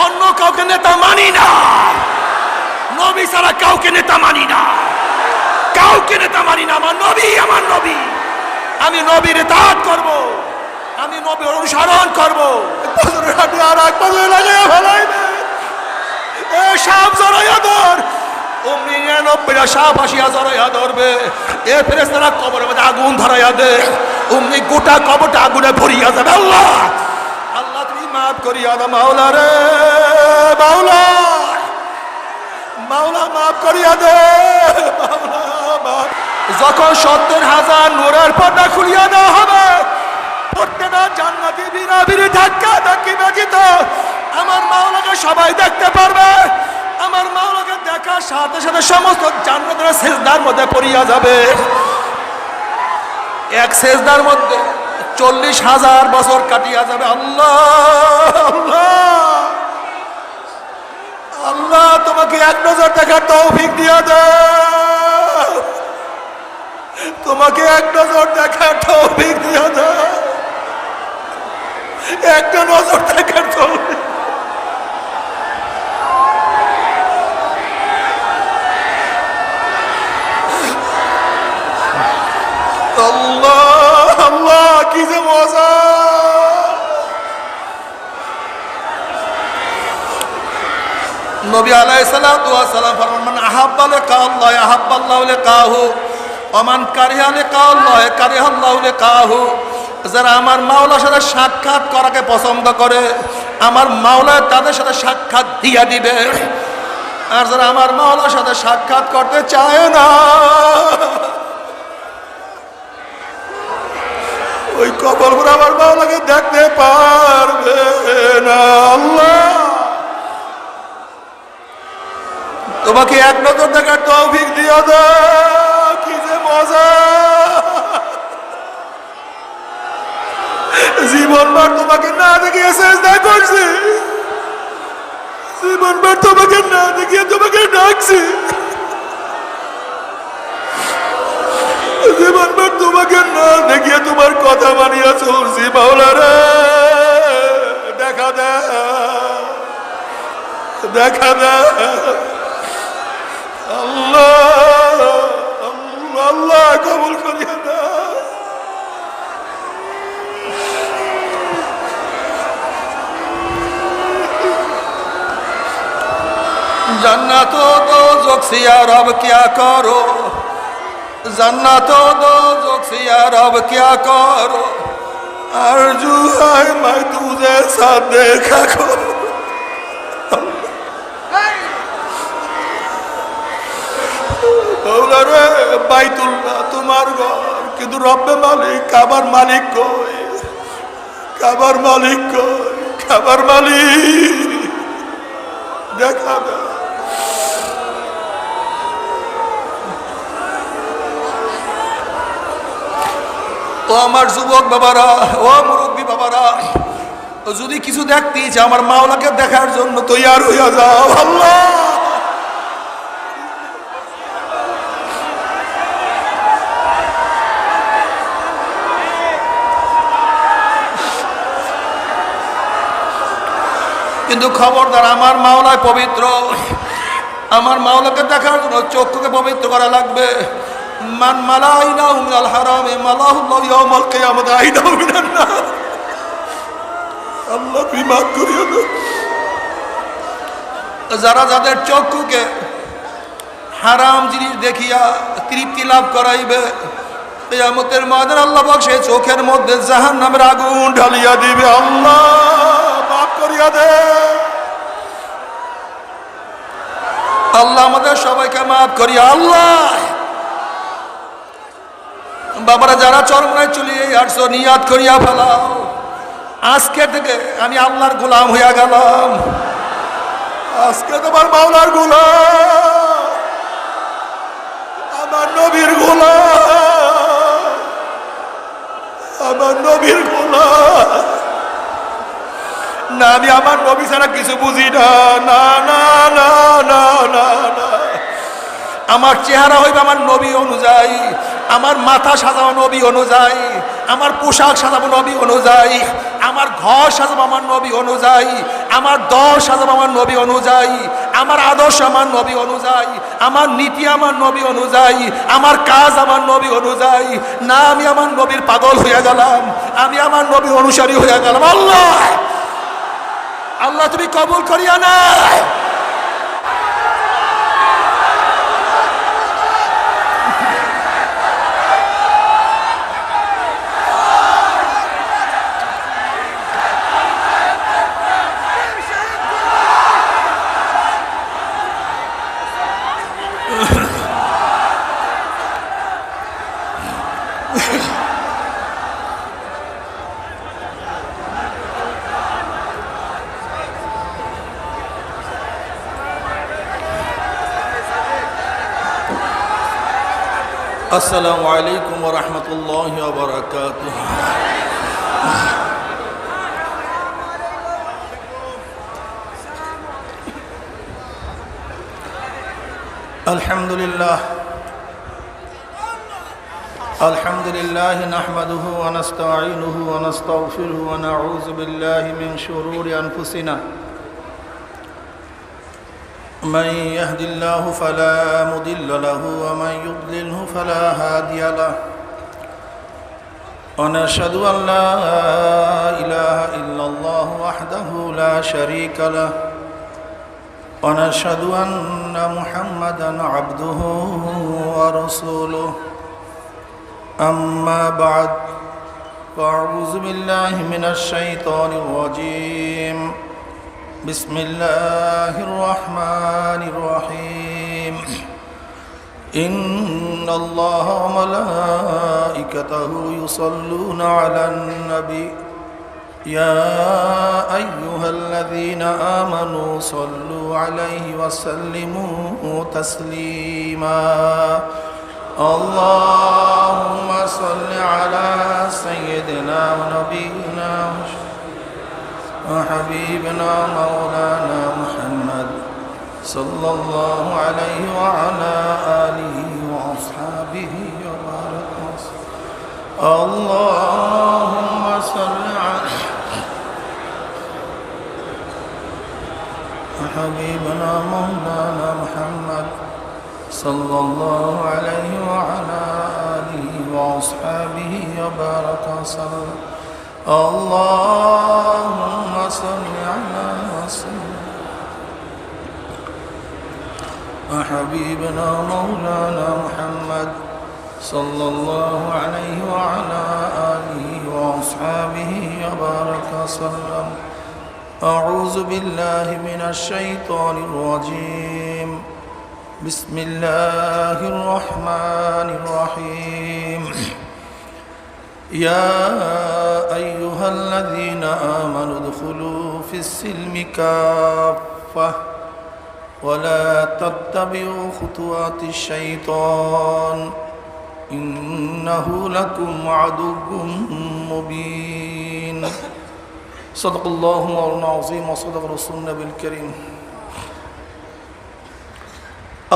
অন্য কাউকে নেতা মানি না, নবী ছাড়া কাউকে নেতা মানি না, কাউকে নেতা মানি না। আমার নবী, আমার নবী, আমি নবীর ইতাআত করব, আমি নবীর অনুসরণ করব। আর এক পাশে লাগাইয়া ফেলাইবে এ সাপ জড়াইয়া ধর, অমনি 99টা সাপ আসিয়া জড়াইয়া ধরবে। এ ফেরেশতারা কবরের মধ্যে আগুন ধরাইয়া দে, অমনি গোটা কবরটা আগুনে ভরিয়া যাবে। আল্লাহ আল্লাহ তুমি মাফ করিয়া দাও মাওলা রে, মাওলা মাওলা মাফ করিয়া দে মাওলা, মাফ। যখন 70,000 নূরের পর্দা খুলিয়া দেওয়া হবে, প্রত্যেকটা জান্নাতি বিরাবিরি ধাক্কা ধাক্কি বাজিত আমার মাওলাকে সবাই দেখতে পারবে। আমার মাওলাকে দেখার সাথে সাথে সমস্ত জান্নাতের সেজদার মধ্যে পড়িয়া যাবে। এক সেজদার মধ্যে 40,000 বছর কাটিয়া যাবে। আল্লাহ আল্লাহ আল্লাহ, তোমাকে এক নজর দেখার তৌফিক দিয়া দাও, তোমাকে এক নজর দেখার তৌফিক দিয়া দাও, একটা নজর দেখার তৌফিক। আল্লাহ আল্লাহ, কি যে মজা। নবী আলাইহিস সালাতু ওয়াস সালাম ফরমান, মান আহাব্বা লিকা আল্লাহ আহাব্বাল্লাহু লিকাহু ওয়া মান কারিহা লিকা আল্লাহ কারিহাল্লাহু লিকাহু। যারা আমার মাওলার সাথে সাক্ষাৎ করাকে পছন্দ করে, আমার মাওলা তাদের সাথে সাক্ষাৎ দিয়া দিবে। আর যারা আমার মাওলার সাথে সাক্ষাৎ করতে চায় না, ওই কবর করে আমার মাওলাকে দেখতে পারবে না। আল্লাহ তোমাকে এক নজর দেখার তৌফিক দিয়া দাও, কি যে মজা। জীবনভর তোমাকে না দেখিয়ে চেষ্টা করছি, জীবনভর তোমাকে না দেখিয়ে তোমাকে ডাকছি, জীবনভর তোমাকে না দেখিয়ে তোমার কথা মানিয়া চলছি। মাওলা রে, দেখা দে, দেখা দে। আল্লাহ আল্লাহ আল্লাহ, কবুল করিয়া দাও। जन्नत दोज़ख से या रब क्या करो, जन्नत दोज़ख से या रब क्या करो, आरज़ू है मैं तुझे साथ देखा करो। मौला रे, বাইতুল্লাহ তোমার ঘর, কিন্তু রব্বে মালিক, কাবার মালিক কই, কাবার মালিক কই, কাবার মালিক দেখা দাও। ও আমার যুবক বাবারা, ও মুরব্বী বাবারা, যদি কিছু দেখতেই যে আমার মাওলাকে দেখার জন্য তৈয়ার হইয়া যাও। আল্লাহ কিন্তু খবরদার, আমার মাওলায় পবিত্র, আমার মাওলাকে দেখার জন্য চক্ষুকে পবিত্র করা লাগবে। মান মালাইনাহু মিনাল হারামে মালাহুল্লাহু ইয়াউমাল কিয়ামাতি আইনাহু মিনান নার। আল্লাহ তুমি মাফ করিও না। যারা যাদের চক্ষুকে হারাম জিনিস দেখিয়া তৃপ্তি লাভ করাইবে, কিয়ামতের ময়দানে আল্লাহ পাক সেই চোখের মধ্যে জাহান্নামের আগুন ঢালিয়া দিবে। আল্লাহ মাফ করিয়া দে। আল্লাহ আমাদের সবাইকে মাফ করিয়া। আল্লাহ বাবারা, যারা চরমনায় চলিয়ে আসছো, নিয়াত করিয়া ফেলাও, আজকে থেকে আমি আল্লাহর গোলাম হইয়া গেলাম। আজকে তোমার মাওলার গোলাম, আমার নবীর গোলাম, আমার নবীর গোলাম। না, আমি আমার নবী ছাড়া কিছু বুঝি না। না না না না না না, আমার চেহারা হইবে আমার নবী অনুযায়ী, আমার মাথা সাজানো নবী অনুযায়ী, আমার পোশাক সাজাবো নবী অনুযায়ী, আমার ঘর সাজাবো আমার নবী অনুযায়ী, আমার দল সাজাবো আমার নবী অনুযায়ী, আমার আদর্শ আমার নবী অনুযায়ী, আমার নীতি আমার নবী অনুযায়ী, আমার কাজ আমার নবী অনুযায়ী। না আমি আমার নবীর পাগল হয়ে গেলাম, আমি আমার নবীর অনুসারী হয়ে গেলাম। আল্লাহ আল্লাহ তুমি কবুল করিয়া না। আসসালামু আলাইকুম ওয়া রাহমাতুল্লাহি ওয়া বারাকাতুহু। আলহামদুলিল্লাহ আলহামদুলিল্লাহি নাহমাদুহু ওয়া নাস্তাঈনুহু ওয়া নাস্তাগফিরুহু ওয়া নাউযু বিল্লাহি মিন শুরুরি আনফুসিনা من يهد الله فلا مضل له ومن يضلله فلا هادي له ونشهد أن لا إله إلا الله وحده لا شريك له ونشهد أن محمدا عبده ورسوله أما بعد فأعوذ بالله من الشيطان الرجيم بسم الله الرحمن الرحيم إن الله وملائكته يصلون على النبي يا أيها الذين آمنوا صلوا عليه وسلموا تسليما اللهم صل على سيدنا ونبينا وحبيبنا مولانا محمد صلى الله عليه وعلى آله وأصحابه وبارك وسلم اللهم صل على حبيبنا مولانا محمد صلى الله عليه وعلى آله وأصحابه وبارك وسلم اللهم صل على وسلم وحبيبنا مولانا محمد صلى الله عليه وعلى آله وأصحابه وبارك وسلم أعوذ بالله من الشيطان الرجيم بسم الله الرحمن الرحيم يا أيها الذين آمنوا ادخلوا في السلم كافة ولا تتبعوا خطوات الشيطان إنه لكم عدو مبين صدق الله مولانا العظيم وصدق رسول النبي الكريم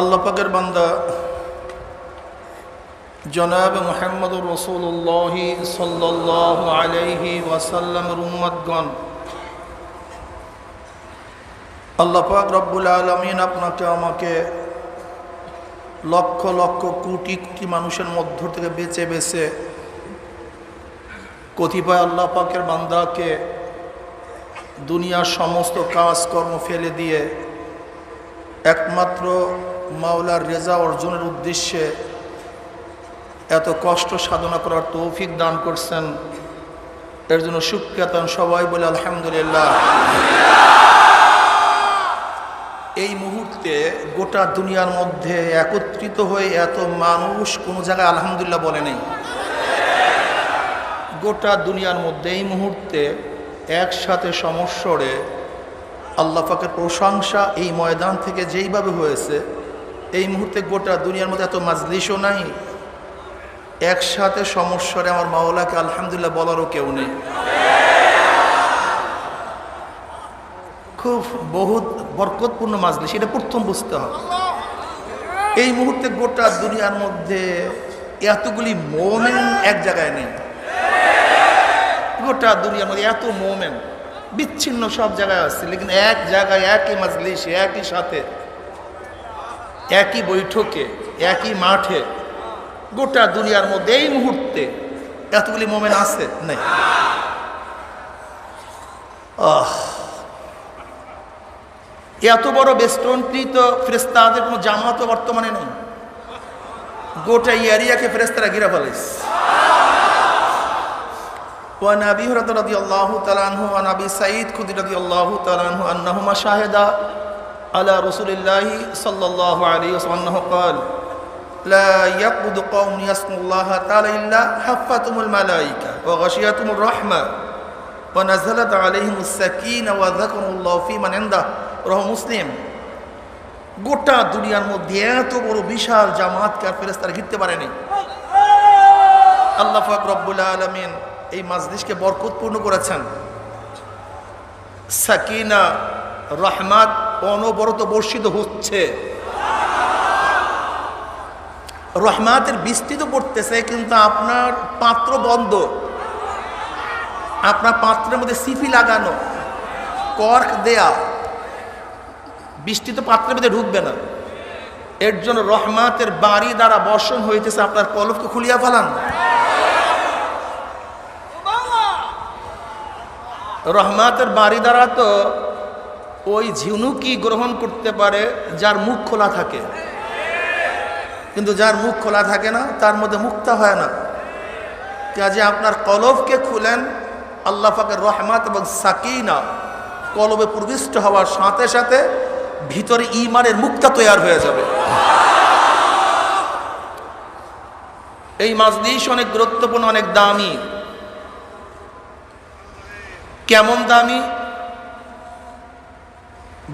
আল্লাহ পাকের বান্দা জনাব মুহাম্মদুর রাসূলুল্লাহ সাল্লাল্লাহু আলাইহি ওয়াসাল্লামের উম্মতগণ, আল্লাহ পাক রব্বুল আলামিন আপনাকে আমাকে লক্ষ লক্ষ কোটি কোটি মানুষের মধ্য থেকে বেছে বেছে কতিপয় আল্লাহ পাকের বান্দাকে দুনিয়ার সমস্ত কাজকর্ম ফেলে দিয়ে একমাত্র মাওলার রেজা অর্জনের উদ্দেশ্যে এত কষ্ট সাধনা করার তৌফিক দান করছেন। এর জন্য শুকরিয়া তান সবাই বলে আলহামদুলিল্লাহ। এই মুহূর্তে গোটা দুনিয়ার মধ্যে একত্রিত হয়ে এত মানুষ কোনো জায়গায় আলহামদুলিল্লাহ বলে নেই। গোটা দুনিয়ার মধ্যে এই মুহূর্তে একসাথে সমস্বরে আল্লাহ পাকের প্রশংসা এই ময়দান থেকে যেইভাবে হয়েছে, এই মুহূর্তে গোটা দুনিয়ার মধ্যে এত মাজলিসও নাই, একসাথে সমস্বরে আমার মাওলাকে আলহামদুলিল্লাহ বলারও কেউ নেই। খুব বহুত বরকতপূর্ণ মাজলিস, এটা প্রথম বুঝতে হবে। এই মুহূর্তে গোটা দুনিয়ার মধ্যে এতগুলি মোমেন এক জায়গায় নেই। গোটা দুনিয়ার মধ্যে এত মোমেন্ট বিচ্ছিন্ন সব জায়গায় আসছে, লেকিন এক জায়গায় একই মজলিসে একই সাথে একই বৈঠকে একই মাঠে গোটা দুনিয়ার মধ্যে এই মুহূর্তে এতগুলি মোমেন্ট আছে নাই। এত বড় বেষ্টনকৃত ফেরেশতাদের কোনো জামাতও বর্তমানে নেই, গোটা এরিয়াকে ফেরেশতারা ঘিরে ফেলেছে। وعن أبي هريرة رضي الله تعالى عنه وعن أبي سعيد الخدري رضي الله تعالى عنه أنهما شاهدا على رسول الله صلى الله عليه وسلم أنه قال لا يقعد قوم يذكرون الله تعالى إلا حفتهم الملائكة وغشيتهم الرحمة ونزلت عليهم السكينة وذكروا الله في من عنده رواه মুসলিম। গোটা দুনিয়ার মধ্যে এত বড় বিশাল জামাতকে আর ফেরেশতারা ঘিরতে পারেনি। আল্লাহ পাক রব্বুল আলামিন এই মাজলিসকে বরকতপূর্ণ করেছেন, সাকিনা রহমত অনবরত বর্ষিত হচ্ছে, রহমতের বৃষ্টি তো পড়তেছে, কিন্তু আপনার পাত্র বন্ধ, আপনার পাত্রের মধ্যে সিফি লাগানো, কর্ক দেয়া, বৃষ্টি তো পাত্রের মধ্যে ঢুকবে না। এর জন্য রহমতের বাড়ি দ্বারা বর্ষণ হইতেছে, আপনার কলফকে খুলিয়া ফেলান। রহমতের বাড়ি দ্বারা তো ওই ঝিনুকি গ্রহণ করতে পারে যার মুখ খোলা থাকে, কিন্তু যার মুখ খোলা থাকে না তার মধ্যে মুক্তা হয় না। কাজে আপনার কলবকে খুলেন, আল্লাহ পাকের রহমত এবং সাকিনা কলবে প্রবিষ্ট হওয়ার সাথে সাথে ভিতরে ঈমানের মুক্তা তৈরি হয়ে যাবে। এই মাজলিস অনেক গুরুত্বপূর্ণ, অনেক দামি। কেমন দামি?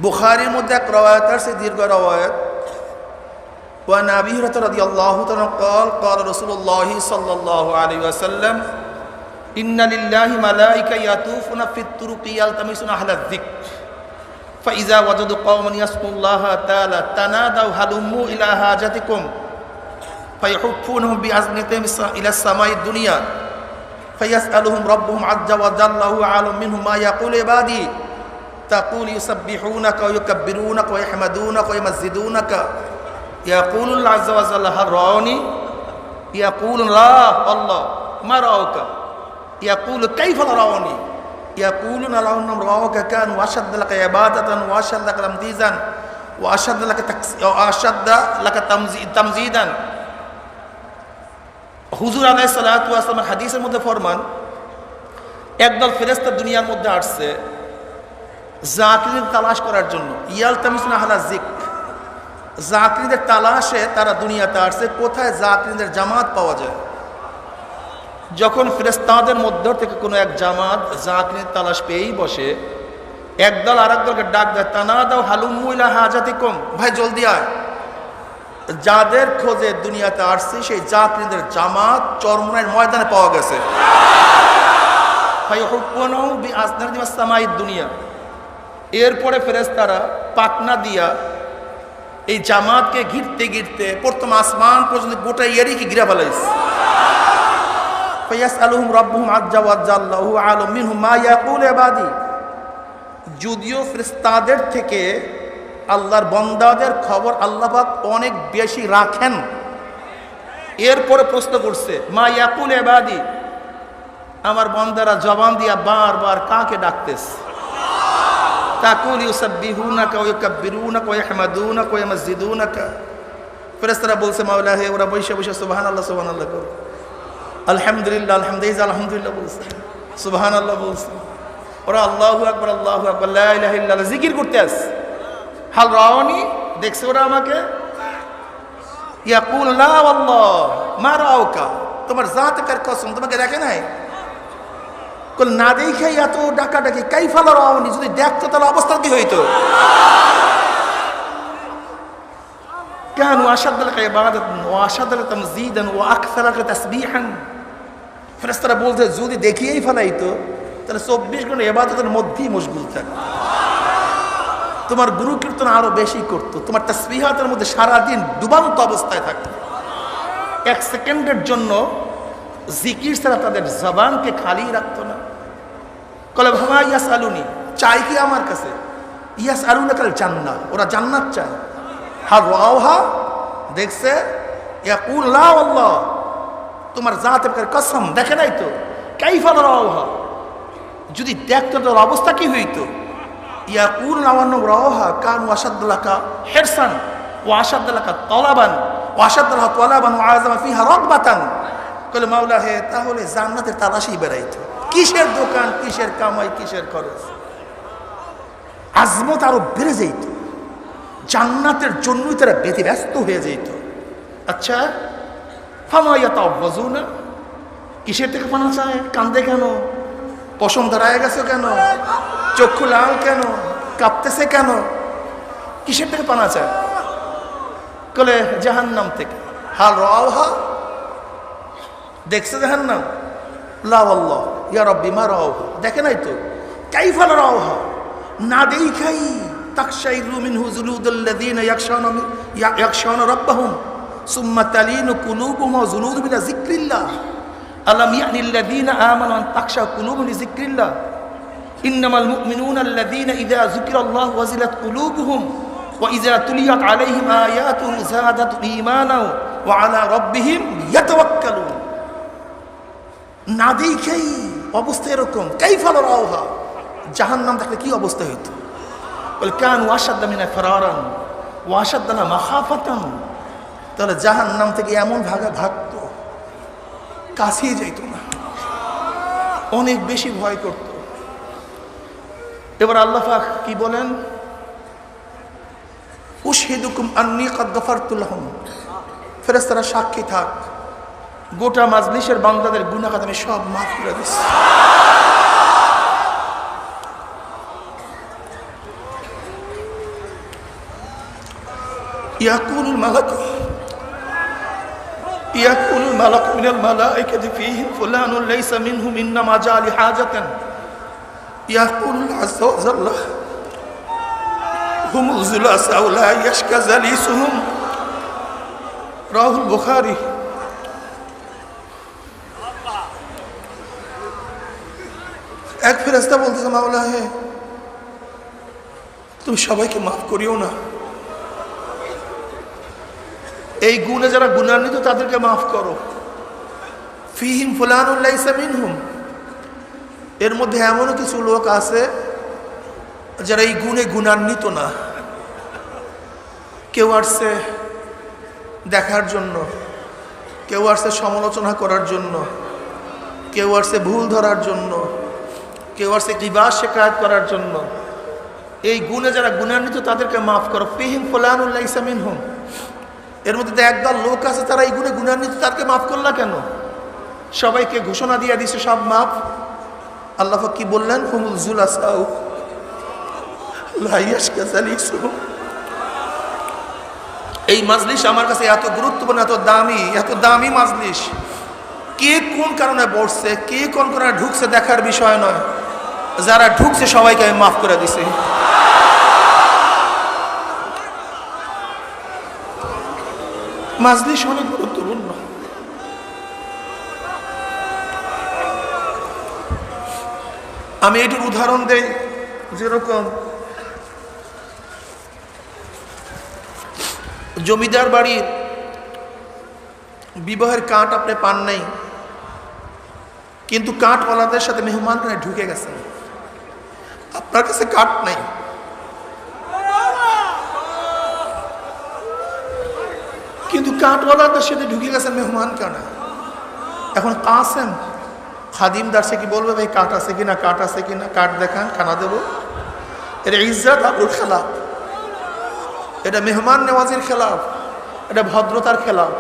বুখারীর মধ্যে এক রওয়ায়াত আছে, দীর্ঘ রওয়ায়াত। وعن أبي هريرة رضي الله عنه قال قال رسول الله صلى الله عليه وسلم إن لله ملائكة يطوفون في الطرق يلتمسون أهل الذكر فإذا وجدوا قوما يذكرون الله تعالى تنادوا هلموا إلى حاجتكم فيحفونهم بأذنتهم إلى السماء الدنيا فيسألهم ربهم عز وجل وهو أعلم منهم ما يقول عبادي تقول يسبحونك ويكبرونك ويحمدونك ويمجدونك يقول الله عز وجل هل رأوني يقول لا والله ما رأوك يقول كيف رأوني يقولون لو أنهم رأوك كانوا أشد لك عبادة وأشد لك تمجيدا وأشد لك تمجيدا। হুজুর আলাইহিস সালাতু ওয়াস সালাম হাদিসের মধ্যে ফরমান, একদল ফেরেশতা দুনিয়ার মধ্যে আসছে জাকিরদের তালাশ করার জন্য। ইয়ালতামিসুনা আহলা যিকর, জাকিরদের তালাশে তারা দুনিয়াতে আসছে, কোথায় জাকিরদের জামাত পাওয়া যায়। যখন ফেরেশতাদের মধ্য থেকে কোনো এক জামাত জাকিরের তালাশ পেয়েই বসে, একদল আরেকদলকে ডাক দেয়, তানাদাউ হালুম্মু ইলা হাজাতিকুম, ভাই জলদি আয়। যাদের খোঁজে দুনিয়াতে আসছে সেই জাকিরদের জামাত চরমনাইয়ের ময়দানে পাওয়া গেছে। দুনিয়া, এরপরে ফেরেশতারা পাকনা দিয়া এই জামাতকে ঘিরতে ঘিরতে প্রথম আসমান পর্যন্ত গোটা এরিয়াকে ঘিরে ফেলাইছে। ফায়াসআলুহুম রাব্বুহুম আজ্জা ওয়া জাল্লা ওয়া হুয়া আ'লামু মিনহুম মা ইয়াকুলু ইবাদি। যদিও ফেরেশতাদের থেকে আল্লাহর বান্দাদের খবর আল্লাহ পাক অনেক বেশি রাখেন, এরপরে প্রশ্ন করছে মা ইয়াকুলু ইবাদি, আমার বান্দারা জবান দিয়া বারবার কাকে ডাকতেছে। তাকুল ইউসাব্বিহুনাকা ওয়া ইউকাব্বিরুনাকা ওয়া ইয়াহমাদুনাকা ওয়া ইয়ামজিদুনাকা। ফেরেশতারা বলছে মাওলা হে, ওরা বসে বসে সুবহানাল্লাহ সুবহানাল্লাহ করে, আলহামদুলিল্লাহ আলহামদুলিল্লাহ আলহামদুলিল্লাহ বলছে, সুবহানাল্লাহ বলছে, ওরা আল্লাহু আকবার লা ইলাহা ইল্লাল্লাহ জিকির করতে আসে। হাল রাওনি, দেখছে ওরা আমাকে? ইয়াকুল লা ওয়াল্লাহ মা রাওকা, তোমার জাতকার কসম তোমাকে দেখে নাই। কল না দেখে এত ডাকাডাকি, কাইফা লা রাওনি, যদি দেখতো তাহলে অবস্থা কি হইতো? কানু আশাদ্দা লাকা ইবাদাতান ওয়া আশাদ্দা লাকা তামজিদান ওয়া আকসারা লাকা তাসবিহান। ফেরেশতারা বলছে যদি দেখিয়েই ফেলাইতো তাহলে 24 ঘন্টা ইবাদতের মধ্যেই মশগুল থাকতো, তোমার গুরু কীর্তন আরো বেশি করতো, তোমার তাসবিহাতের মধ্যে সারাদিন ডুবান্ত অবস্থায় থাকতো। 1 সেকেন্ডের জন্য জিকির ছাড়া তাদের জবানকে খালি রাখতো না। কলে ভামা ইয়াস আলুনি, চাই কি আমার কাছে? ইয়াস আলুনা কাল জান্নাত, ওরা জান্নাত চায়। হার রাওহা, দেখছে? ইয়াকুল লা আল্লাহ, তোমার জাতের কসম, দেখে নাই তো? কাইফা রাওহা, যদি দেখতো তোর অবস্থা কি হইতো? ইয়াকুল লাওয়ান্ন রাওহা কান ওয়াশাদ্দালাকা হিরসান ওয়া আশাদ্দালাকা তালাবান ওয়া আশাদ্দালাকা তালাবান ওয়া আযামা ফিহা রাগবাতান। কলে মাওলা হে, তাহলে জান্নাতের তালাশই বেড়াইতো। কিসের দোকান, কিসের কামাই, কিসের খরচ? আজমত আরো বেড়ে যেত, জান্নাতের জন্যই তারা ব্যতিব্যস্ত হয়ে যেত। আচ্ছা, ফামায়াতাওয়াজুনা, কিসের থেকে পানা চায়? কান্দে কেন? পশম দাঁড়ায় গেছে কেন? চক্ষু লাল কেন? কাঁপতেছে কেন? কিসের থেকে পানা চায়? কলে জাহান্নাম থেকে। হাল রাওহা, দেখছে জাহান্নাম? লা আল্লাহ ইয়া রাব্বি মা রাওহা, দেখে নাই তো? কাইফা রাওহা, না দেখাই তাকশাইরু মিনহু জুলুদুল্লাযীনা ইয়াখশাউনা রাব্বাহুম সুম্মা তালিনু কুলুবুহুম ওয়া জুলুদুহুম ইলা যিকরিল্লাহ আলাম ইয়ানিল্লাযীনা আমানু আন তাখশা কুলুবুহুম লিযিকরিল্লাহ ইন্নামাল মুমিনুনা আল্লাযীনা ইযা যুকিরাল্লাহু ওয়াজিলাত কুলুবুহুম ওয়া ইযা তুলিয়াত আলাইহিম আয়াতুহু যাদাতুহুম ঈমানাও ওয়া আলা রাব্বিহিম ইয়াতাওয়াক্কালুন। না দেখাই অবস্থা এরকম। কাইফা রাওহা, জাহান্নাম দেখলে কি অবস্থা হইতো? বলে কান ওয়াশাদ্দা মিনা ফরারান ওয়াশাদ্দা মাখাফাতান, তাহলে জাহান্নাম থেকে এমন ভাগতো, কাছেই যাইত না, অনেক বেশি ভয় করত। এবার আল্লাহ পাক কি বলেন? উশহিদুকুম আন্নী কাদ গাফারতু লাহুম, ফেরেশতারা সাক্ষী থাক, গোটা মাজলিসের বান্দাদের গুনাহ আমি সব মাফ করে দিচ্ছি। ইয়াকুলুল মালাকু মিনাল মালাইকাতি ফীহিম ফুলানুন লাইসা মিনহুম ইন্নামা জাআ লিহাজাতান ইয়াকুলুল আযযা ওয়া জাল্লা হুমুল যুলাসা লা ইয়াশকা জালিসুহুম, রাহুল বুখারী। এক ফেরেশতা বলতেছে, মাওলা হে, তুমি সবাইকে মাফ করিও না, এই গুণে যারা গুণান্বিত তাদেরকে মাফ করো। ফিহিম ফুলানুন লাইসা মিনহুম, এর মধ্যে এমনও কিছু লোক আছে যারা এই গুণে গুণান্বিত না। কেউ আসছে দেখার জন্য, কেউ আসছে সমালোচনা করার জন্য, কেউ আসছে ভুল ধরার জন্য, কেউ আসছে গীবত শিকায়ত করার জন্য। এই গুণে যারা গুণান্বিত তাদেরকে মাফ করো। ফিহিম ফুলানুন লাইসা মিনহুম, এর মধ্যে একদল লোক আছে তারা এই গুণে গুণান্বিত, তাদেরকে মাফ করলা কেন? সবাইকে ঘোষণা দিয়ে দিছে সব মাফ। আল্লাহ কি বললেন? হুমুল যুলাসাউ লা ইয়াশকা জালিসুহুম। এই মাজলিস আমার কাছে এত গুরুত্বপূর্ণ, এত দামি মাজলিস। কে কোন কারণে বসছে, কে কোন কারণে ঢুকছে দেখার বিষয় নয়, যারা ঢুকছে সবাইকে আমি মাফ করে দিছি। মাজলিস অনেক গুরুত্বপূর্ণ। আমি এটির উদাহরণ দেই, যেরকম জমিদার বাড়ির বিবাহের কার্ড আপনি পান নাই, কিন্তু কার্ডওয়ালাদের সাথে মেহমানরা ঢুকে গেছেন, আপনার কাছে কার্ড নাই। কিন্তু কাঠওয়ালাদের সাথে ঢুকে গেছেন মেহমান কানা। এখন কাসেম খাদিমদার সে কি বলবে, ভাই কাঠ আছে কিনা, কাঠ আছে কিনা, কাঠ দেখান, খানা দেবো। এটা ইজ্জত আবুল খেলাফ, এটা মেহমান নেওয়াজির খেলাফ, এটা ভদ্রতার খেলাফ।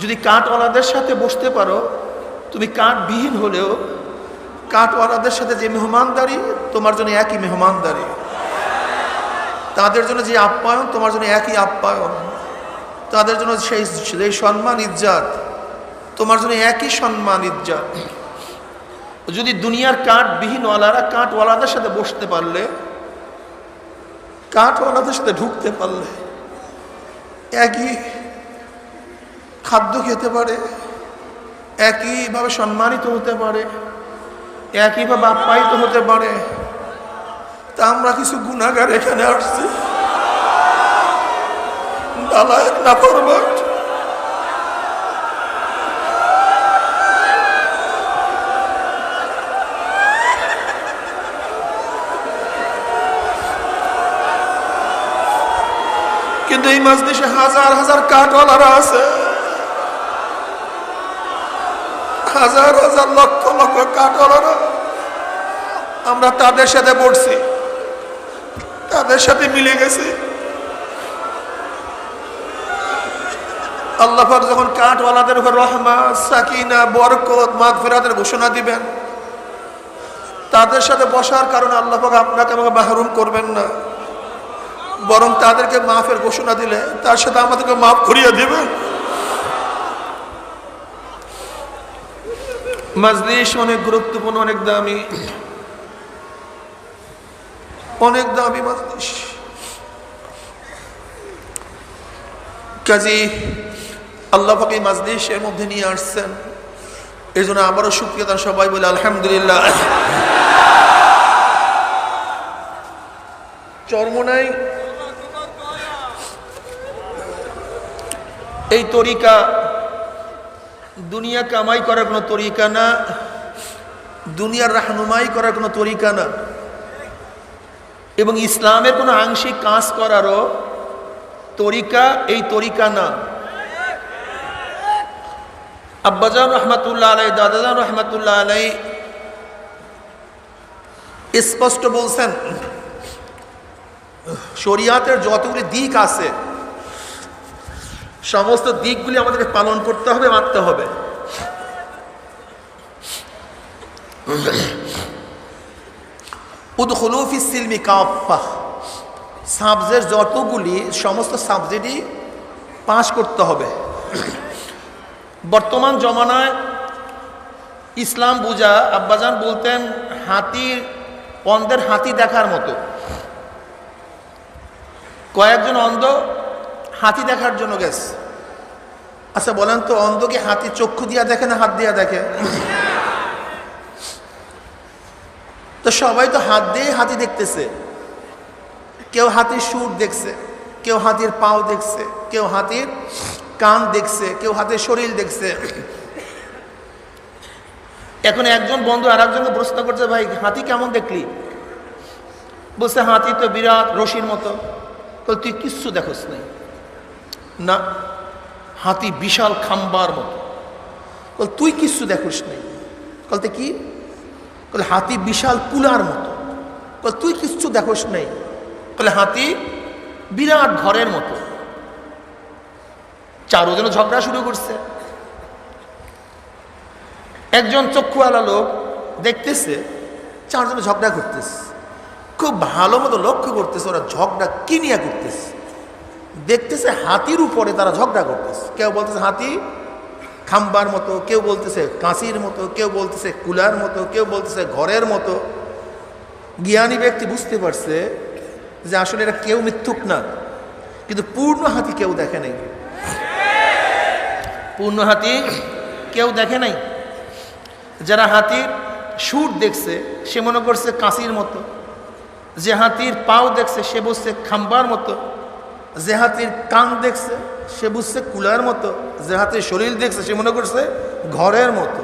যদি কাঠওয়ালাদের সাথে বসতে পারো, তুমি কাঠবিহীন হলেও কাঠওয়ালাদের সাথে যে মেহমানদারি, তোমার জন্য একই মেহমানদারি। তাদের জন্য যে আপ্যায়ন, তোমার জন্য একই আপ্যায়ন। তাদের জন্য সেই সম্মান ইজ্জত, তোমার জন্য একই সম্মান ইজ্জত। যদি দুনিয়ার কাঠবিহীনওয়ালারা কাঠওয়ালাদের সাথে বসতে পারলে, কাঠওয়ালাদের সাথে ঢুকতে পারলে, একই খাদ্য খেতে পারে, একইভাবে সম্মানিত হতে পারে, একইভাবে আপ্যায়িত হতে পারে। তা আমরা কিছু গুনাহগার এখানে আসছি, নালায়েক নাফরমান, কিন্তু এই মজলিসে হাজার হাজার কাঠওয়ালারা আছে, হাজার হাজার লক্ষ লক্ষ কাঠওয়ালারা। আমরা তাদের সাথে পড়ছি, তাদের সাথে মিলে গেছি। আল্লাহ পাক যখন কাঠওয়ালাদের উপর রহমত, সাকিনা, বরকত, মাগফিরাতের ঘোষণা দিবেন, তাদের সাথে বসার কারণে আল্লাহ পাক আপনাকে আমাকে মাহরুম করবেন না, বরং তাদেরকে মাফের ঘোষণা দিলে তার সাথে আমাদেরকে মাফ করিয়ে দিবেন। মজলিস অনেক গুরুত্বপূর্ণ, অনেক দামি, অনেক দামি মজলিস। কাজী আল্লাহ পাক এই মজলিসের মধ্যে নিয়ে আসছেন, এই জন্য আবারও শুকরিয়া তার সবাই বলে আলহামদুলিল্লাহ। চরমোনাই এই তরিকা দুনিয়া কামাই করার কোনো তরিকা না, দুনিয়ার রাহনুমাই করার কোনো তরিকা না, এবং ইসলামের কোনো আংশিক কাজ করারও তরিকা এই তরিকা না। আব্বাজান রহমাতুল্লাহ আলাই, দাদাজান রহমাতুল্লাহ আলাই স্পষ্ট বলছেন, শরিয়াতের যতগুলি দিক আছে সমস্ত দিকগুলি আমাদেরকে পালন করতে হবে, মানতে হবে। উদখুলু ফিস সিলমি কাফাহ, সাবজেক্ট যতগুলি সমস্ত সাবজেক্টই পাস করতে হবে। বর্তমান জমানায় ইসলাম বুঝা আব্বাজান বলতেন হাতির, অন্ধের হাতি দেখার মতো। কয়েকজন অন্ধ হাতি দেখার জন্য গেছে। আচ্ছা বলেন তো, অন্ধ কি হাতি চক্ষু দিয়া দেখে না হাত দিয়া দেখে? তো সবাই তো হাত দিয়ে হাতি দেখতেছে। কেউ হাতির সুর দেখছে, কেউ হাতির পাও দেখছে, কেউ হাতির কান দেখছে, কেউ হাতির শরীর দেখছে। এখন একজন বন্ধু আর একজনকে প্রশ্ন করছে, ভাই হাতি কেমন দেখলি? বলছে হাতি তো বিরাট রশির মতো। তুই কিচ্ছু দেখোস নাই? না, হাতি বিশাল খাম্বার মতো। তুই কিচ্ছু দেখোস নাই? বলতে কি? হাতি বিশাল কুলার মতো। তুই কিচ্ছু দেখোস নাই? হাতি বিরাট ঘরের মতো। চারজন ঝগড়া শুরু করছে। একজন চক্ষুওয়ালা লোক দেখতেছে চারজন ঝগড়া করতেছে, খুব ভালো মতো লক্ষ্য করতেছে ওরা ঝগড়া কি নিয়ে করতেছে। দেখতেছে হাতির উপরে তারা ঝগড়া করতেছে। কেউ বলতেছে হাতি খাম্বার মতো, কেউ বলতেছে কাঁচির মতো, কেউ বলতেছে কুলার মতো, কেউ বলতেছে ঘরের মতো। জ্ঞানী ব্যক্তি বুঝতে পারছে যে আসলে এটা কেউ মিথ্যুক না, কিন্তু পূর্ণ হাতি কেউ দেখে নাই। পূর্ণ হাতি কেউ দেখে নাই। যারা হাতির সুর দেখছে সে মনে করছে কাঁচির মতো, যে হাতির পাও দেখছে সে বুঝছে খাম্বার মতো, যে হাতির কান দেখছে সে বুঝছে কুলার মতো, যে হাতির শরীর দেখছে সে মনে করছে ঘরের মতো।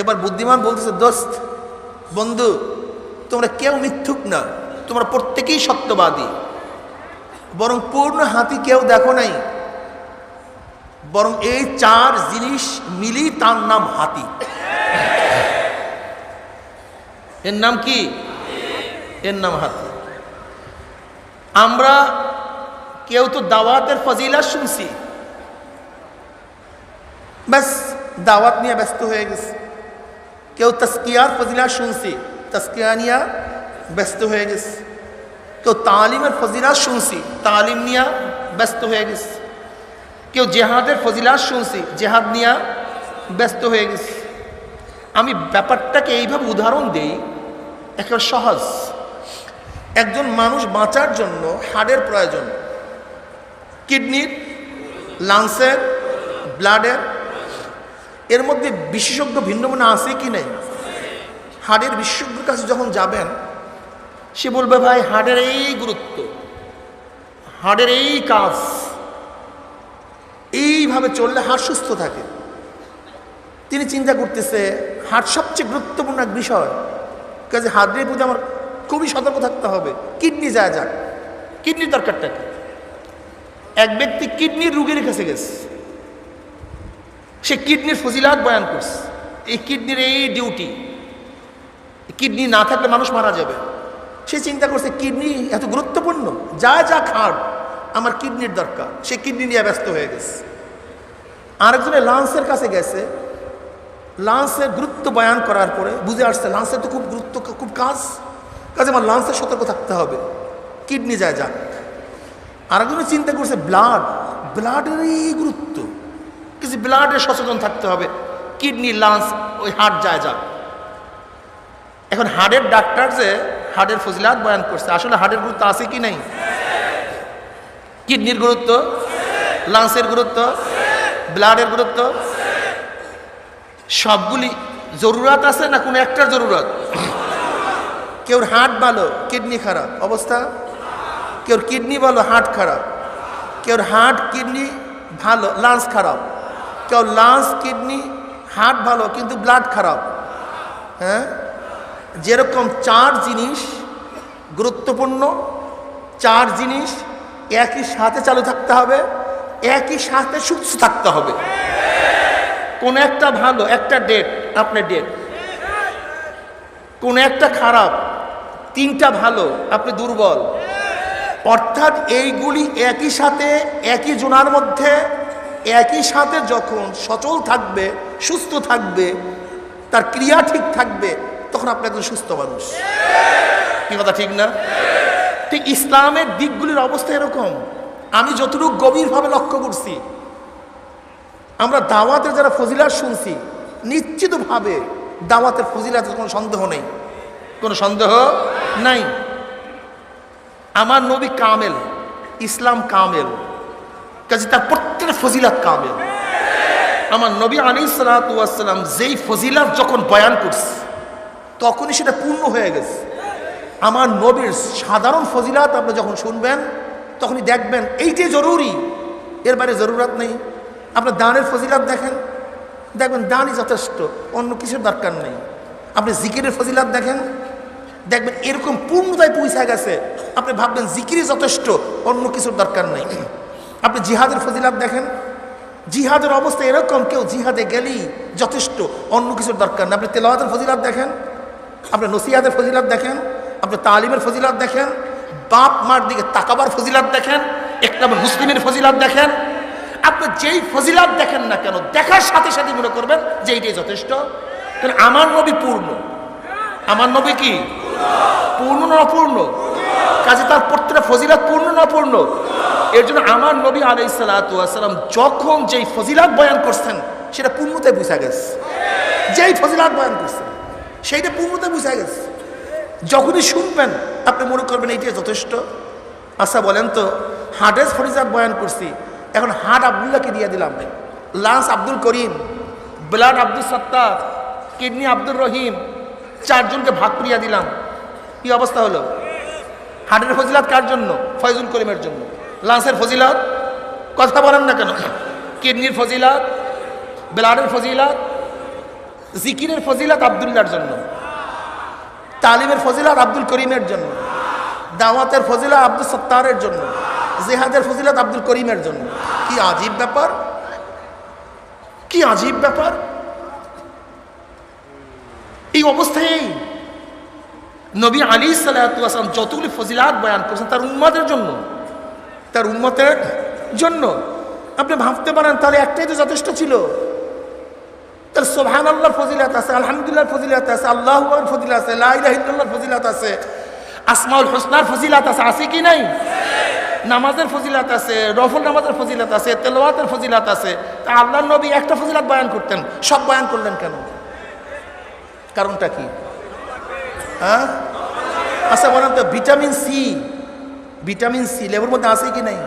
এবার বুদ্ধিমান বলতেছে, দোস্ত, বন্ধু, তোমরা কেউ মিথ্যুক না, তোমরা প্রত্যেকেই সত্যবাদী। বরং পূর্ণ হাতি কেউ দেখো নাই, বরং এই চার জিনিস মিলি তার নাম হাতি। এর নাম কি? এর নাম হাতি। আমরা কেউ তো দাওয়াতের ফজিলা শুনছি, ব্যাস দাওয়াত নিয়ে ব্যস্ত হয়ে গেছে। কেউ তাসকিয়ার ফজিলা শুনছি, তাসকিয়া নিয়ে ব্যস্ত হয়ে গেছে। কেউ তালিমের ফজিলা শুনছি, তালিম নিয়ে ব্যস্ত হয়ে গেছে। কেউ জেহাদের ফজিলা শুনছি, জেহাদ নিয়ে ব্যস্ত হয়ে গেছে। আমি ব্যাপারটাকে এইভাবে উদাহরণ দেই, একেবারে সহজ। একজন মানুষ বাঁচার জন্য হাড়ের প্রয়োজন, কিডনির, লাংসের, ব্লাডের। এর মধ্যে বিশেষজ্ঞ ভিন্ন ভিন্ন আছে কি নেই? হার্টের বিশেষজ্ঞের কাছে যখন যাবেন, সে বলবে ভাই হার্টের এই গুরুত্ব, হার্টের এই কাজ, এইভাবে চললে হার্ট সুস্থ থাকে। তিনি চিন্তা করতেছে হার্ট সবচেয়ে গুরুত্বপূর্ণ এক বিষয়, কাজে হার্টের প্রতি আমার খুবই সতর্ক থাকতে হবে। কিডনি যায় যাক, কিডনির দরকারটা কি? এক ব্যক্তি কিডনির রোগীর কাছে গেছে, সে কিডনির ফজিলাত বয়ান করছে। এই কিডনির এই ডিউটি, কিডনি না থাকলে মানুষ মারা যাবে। সে চিন্তা করছে কিডনি এত গুরুত্বপূর্ণ, যা যা খাট আমার কিডনির দরকার, সে কিডনি নিয়ে ব্যস্ত হয়ে গেছে। আরেকজনে লাংসের কাছে গেছে, লাংসের গুরুত্ব বয়ান করার পরে বুঝে আসছে লাংসের তো খুব গুরুত্ব, খুব কাজে আমার লাংসের সতর্ক থাকতে হবে, কিডনি যায় যাক। আরেকজনে চিন্তা করছে ব্লাডের এই গুরুত্ব, কিছু ব্লাডের সচেতন থাকতে হবে, কিডনি লাংস ওই হার্ট যায় যাক। এখন হার্টের ডাক্তার যে হার্টের ফজিলাত বয়ান করছে, আসলে হার্টের গুরুত্ব আছে কি নাই? কিডনির গুরুত্ব, লাংসের গুরুত্ব, ব্লাডের গুরুত্ব, সবগুলি জরুরত আছে না কোনো একটার জরুরত? কেউ হার্ট ভালো কিডনি খারাপ অবস্থা, কেউ কিডনি ভালো হার্ট খারাপ, কেউ হার্ট কিডনি ভালো লাংস খারাপ, কেউ লাংস কিডনি হার্ট ভালো কিন্তু ব্লাড খারাপ। হ্যাঁ, যেরকম চার জিনিস গুরুত্বপূর্ণ, চার জিনিস একই সাথে চালু থাকতে হবে, একই সাথে সুস্থ থাকতে হবে। কোন একটা ভালো, একটা ডেট, আপনি ডেট। কোন একটা খারাপ, তিনটা ভালো, আপনি দুর্বল। অর্থাৎ এইগুলি একই সাথে, একই জোনার মধ্যে একই সাথে যখন সচল থাকবে, সুস্থ থাকবে, তার ক্রিয়া ঠিক থাকবে, তখন আপনি একজন সুস্থ মানুষ। কি কথা ঠিক না? ঠিক ইসলামের দিকগুলির অবস্থা এরকম। আমি যতটুকু গভীরভাবে লক্ষ্য করছি, আমরা দাওয়াতের যারা ফজিলাত শুনছি, নিশ্চিতভাবে দাওয়াতের ফজিলাতের কোনো সন্দেহ নেই, কোনো সন্দেহ নাই। আমার নবী কামেল, ইসলাম কামেল, কাজে তার প্রত্যেকটা ফজিলাত কামেল। আমার নবী আলাইহিস সালাতু ওয়াস সালাম যেই ফজিলাত যখন বয়ান করছে, তখনই সেটা পূর্ণ হয়ে গেছে। আমার নবীর সাধারণ ফজিলাত আপনি যখন শুনবেন, তখনই দেখবেন এইটাই জরুরি, এর বাইরে জরুরত নেই। আপনার দানের ফজিলাত দেখেন, দেখবেন দানই যথেষ্ট, অন্য কিছুর দরকার নেই। আপনি জিকিরের ফজিলাত দেখেন, দেখবেন এরকম পূর্ণতায় পৌঁছে গেছে, আপনি ভাববেন জিকিরই যথেষ্ট, অন্য কিছুর দরকার নেই। আপনি জিহাদের ফজিলাত দেখেন, জিহাদের অবস্থা এরকম, কেউ জিহাদে গেলেই যথেষ্ট, অন্য কিছুর দরকার নেই। আপনি তেলাওয়াতের ফজিলাত দেখেন, আপনি নসিহাতের ফজিলাত দেখেন, আপনি তালিমের ফজিলাত দেখেন, বাপ মার দিকে তাকাবার ফজিলাত দেখেন, এক নম্বর মুসলিমের ফজিলাত দেখেন। আপনি যেই ফজিলাত দেখেন না কেন, দেখার সাথে সাথে মনে করবেন যে এইটাই যথেষ্ট। কারণ আমার নবী পূর্ণ। আমার নবী কি পূর্ণ না অপূর্ণ? কাজে তার প্রত্যেকটা ফজিলাত পূর্ণ না অপূর্ণ? এর জন্য আমার নবী আলাইহিস সালাতু ওয়াস সালাম যখন যেই ফজিলাত বয়ান করছেন, সেটা পূর্ণতায় বুঝা গেছে। যেই ফজিলাত বয়ান করছেন সেইটা পূর্ণতায় বুঝা গেছে। যখনই শুনবেন আপনি মনে করবেন এইটাই যথেষ্ট। আচ্ছা বলেন তো, হার্টের ফজিলাত বয়ান করছি, এখন হার্ট আব্দুল্লাহকে দিয়ে দিলাম, লাংস আব্দুল করিম, ব্লাড আব্দুল সত্তার, কিডনি আব্দুল রহিম, চারজনকে ভাগ করিয়া দিলাম। কি অবস্থা হলো? হার্টের ফজিলাত কার জন্য? ফয়জুল করিমের জন্য। লাংসের ফজিলাত কথা বলেন না কেন? কিডনির ফজিলাত, ব্লাডের ফজিলাত, জিকিরের ফজিলাত আব্দুল্লাহর জন্য, তালিমের ফজিলাত আব্দুল করিমের জন্য, দাওয়াতের ফজিলাত আব্দুল সত্তারের জন্য, জিহাদের ফজিলাত আব্দুল করিমের জন্য। কি আজীব ব্যাপার, কি আজীব ব্যাপার! এই অবস্থায় নবী আলাইহিস সালাতু ওয়াস সালাম যতগুলি ফজিলাত বয়ান করেছেন তার উম্মতের জন্য, তার উম্মতের জন্য। আপনি ভাবতে পারেন তাহলে একটাই তো যথেষ্ট ছিল। তার সুবহানাল্লাহর ফজিলাত আছে, আলহামদুলিল্লাহর ফজিলাত আছে, আল্লাহু আকবার ফজিলাত আছে, লা ইলাহা ইল্লাল্লাহর ফজিলাত আছে, আসমাউল হুসনার ফজিলাত আছে, আছে কি নাই? নামাজের ফজিলাত আছে, নফল নামাজের ফজিলাত আছে, তেলাওয়াতের ফজিলাত আছে। তা আল্লাহর নবী একটা ফজিলাত বয়ান করতেন, সব বয়ান করলেন কেন? কারণটা কি? হ্যাঁ, আচ্ছা বলেন তো, ভিটামিন সি, ভিটামিন সি লেবুর মধ্যে আছে কি নাই?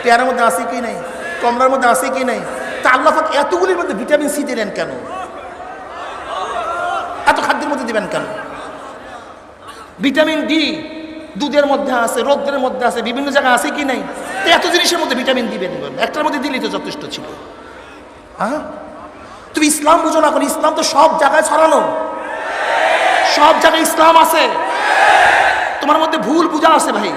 পেয়ারার মধ্যে আছে কি নাই? কমলার মধ্যে আছে কি নাই? তা আল্লাহ পাক এতগুলির মধ্যে ভিটামিন সি দিলেন কেন? এত খাদ্যের মধ্যে দিবেন কেন? ভিটামিন ডি দুধের মধ্যে আছে, রোদের মধ্যে আছে, বিভিন্ন জায়গায় আছে কি নাই? তো এত জিনিসের মধ্যে ভিটামিন দিবেন, একটার মধ্যে দিলেই তো যথেষ্ট ছিল। হ্যাঁ, তুমি ইসলাম বুঝো না, ইসলাম তো সব জায়গায় ছড়ানো, সব জায়গায় ইসলাম আছে, তোমার মধ্যে ভুল বুঝা আছে ভাই।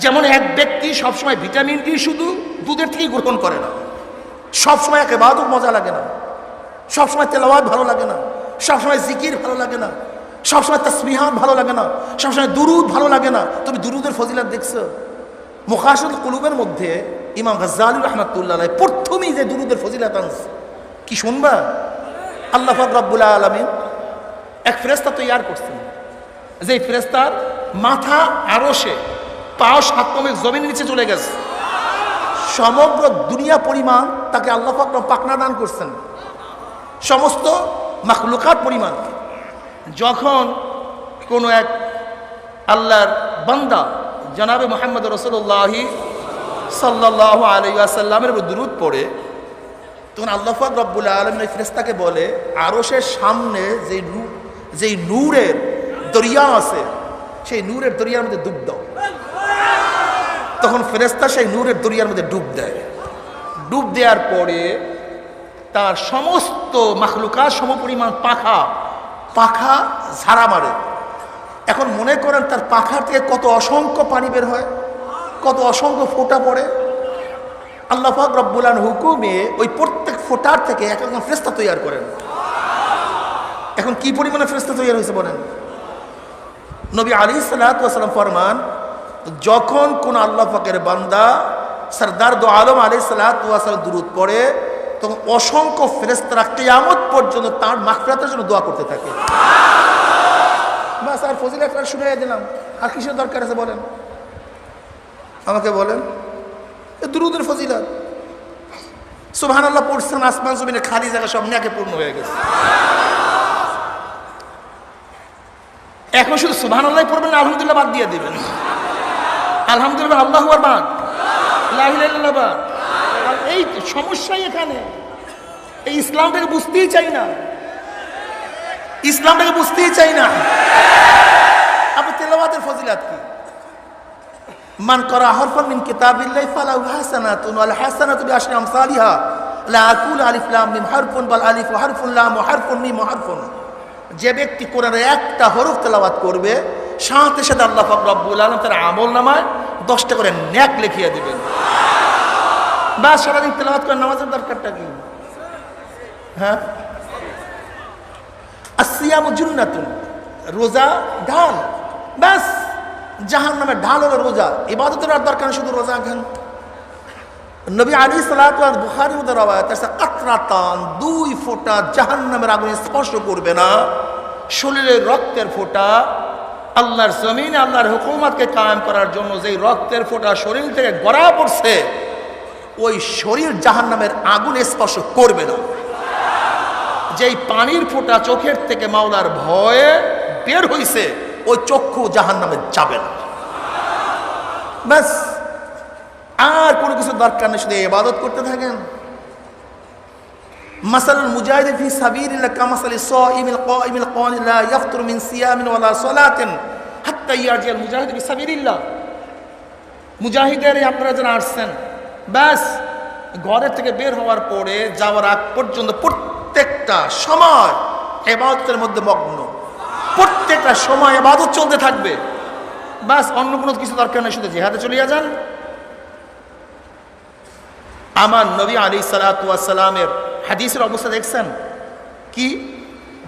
যেমন এক ব্যক্তি সবসময় ভিটামিন ডি শুধু দুধের থেকেই গ্রহণ করে না, সবসময় ইবাদত মজা লাগে না, সবসময় তেলাওয়াত ভালো লাগে না, সবসময় জিকির ভালো লাগে না, সবসময় তাসবিহাত ভালো লাগে না, সবসময় দুরুদ ভালো লাগে না। তুমি দুরুদের ফজিলত দেখছো? মুখাশাতুল কুলুবের মধ্যে ইমাম গাজ্জালী রাহমাতুল্লাহ আলাইহি প্রথমেই যে দুরুদের ফজিলত আনছে, কি শুনবা? আল্লাহ পাক রব্বুল আলামিন এক ফেরেশতা তৈয়ার করছেন, যে ফেরেশতার মাথা আরশে, পাও সাতমের জমিনের নিচে চলে গেছে, সমগ্র দুনিয়া পরিমাণ তাকে আল্লাহ পাক পাখনা দান করছেন, সমস্ত মাখলুকাত পরিমাণ। যখন কোনো এক আল্লাহর বান্দা জনাবে মুহাম্মদ রাসূলুল্লাহ সাল্লাল্লাহু আলাইহি ওয়াসাল্লামের উপর দুরূদ পড়ে, তখন আল্লাহ পাক রব্বুল আলামিন এই ফেরেশতাকে বলে, আরশের সামনে যেই নূরের দরিয়া আছে, সেই নূরের দরিয়ার মধ্যে ডুব দাও। তখন ফেরেশতা সেই নূরের দরিয়ার মধ্যে ডুব দেয়। ডুব দেওয়ার পরে তার সমস্ত মাখলুকাত সমপরিমাণ পাখা ঝাড়া মারে। এখন মনে করেন তার পাখার থেকে কত অসংখ্য পানি বের হয়, কত অসংখ্য ফোঁটা পড়ে। আল্লাহ পাক রব্বুল আলামিন হুকুমে ওই প্রত্যেক ফোঁটার থেকে এক একজন ফেরেশতা তৈয়ার করেন। এখন কি পরিমাণে ফেরেশতা তৈয়ার হয়েছে বলেন? নবী আলাইহিস সালাতু ওয়াস সালাম ফরমান, যখন কোন আল্লাহ পাকের বান্দা সরদার দো আলম আলাইহিস সালাতু ওয়াস সালাম দুরূদ পড়ে, তখন অসংখ্য ফেরেশতারা কিয়ামত পর্যন্ত তার মাগফিরাতের জন্য দোয়া করতে থাকে। বাস, আর ফজিলত শুনিয়ে দিলাম, আর কিসের দরকার আছে বলেন? আমাকে বলেন, দুরূদের ফজিলত। সুবহানাল্লাহ পড়ছেন, আসমান জমিনে খালি জায়গা সব নেকে পূর্ণ হয়ে গেছে। এখন শুধু সুবহানাল্লাহ পড়বেন না, আলহামদুলিল্লাহ বাদ দিয়ে দিবেন। আলহামদুলিল্লাহ, আল্লাহু আকবার বাদ, লা ইলাহা ইল্লাল্লাহ বাদ। এই সমস্যাই এখানে, এই ইসলামটাকে বুঝতেই চাই না, ইসলামটাকে বুঝতেই চাই না। আপনি তেলাওয়াতের ফজিলত কি? মান করা হরফান মিন কিতাবিল্লাহি ফালাহু হাসানাতুন ওয়াল হাসানাতু বিআশরি আমসালিহা লা আকুল আলিফ লাম মিম হারফুন বাল আলিফ হারফুন লাম হারফুন মিম হারফুন। যে ব্যক্তি কোরআনের একটা হরফ তেলাওয়াত করবে, সাথে সাথে আল্লাহ পাক রব্বুল আলামিন তার আমলনামায় 10টা করে নেক লিখিয়ে দিবেন। বাস, সারাদিন তেলাওয়াত করে নামাজের দরকারটা কি? হ্যাঁ, আসিয়ামু জুন্নাতুন, রোজা ঢাল। বাস, জাহান্নামের ঢাল হলো রোজা। ইবাদতের আর দরকার নেই, শুধু রোজা খান। নবী আলাইহিস সালাতু ওয়াস বুখারীর মধ্যে রওয়ায়াত আছে, কাতরাতান, 2 ফোঁটা জাহান্নামের আগুন স্পর্শ করবে না। শরীরের রক্তের ফোঁটা, আল্লাহর জমিনে আল্লাহর হুকুমতকে কায়েম করার জন্য যেই রক্তের ফোঁটা শরীর থেকে গড়া পড়ছে, ওই শরীর জাহান্নামের আগুন স্পর্শ করবে না। যেই পানির ফোঁটা চোখের থেকে মাওলার ভয়ে বের হইছে, ওই চক্ষু জাহান্নামে যাবে না। ব্যাস, আর কোনো কিছু দরকার নেই, শুধু ইবাদত করতে থাকেন। মাসালুল মুজাহিদ ফি সাবিলিল্লাহ কামাসালি সাইমিল কাইমিল কানিল লা ইয়াফতুর মিন সিয়ামিন ওয়ালা সালাতিন হাত্তা ইয়ারজিল মুজাহিদ ফি সাবিলিল্লাহ। মুজাহিদের আপনারা যারা আসছেন, ব্যাস ঘরের থেকে বের হওয়ার পরে যাওয়ার আগ পর্যন্ত প্রত্যেকটা সময় ইবাদতের মধ্যে মগ্ন, প্রত্যেকটা সময় ইবাদত চলতে থাকবে। ব্যাস, অন্য কোনো কিছু দরকার নেই, শুধু জিহাদে চলিয়া যান। আমার নবী আলাইহিস সালাতু ওয়াস সালামের হাদিসের অবস্থা দেখছেন কি?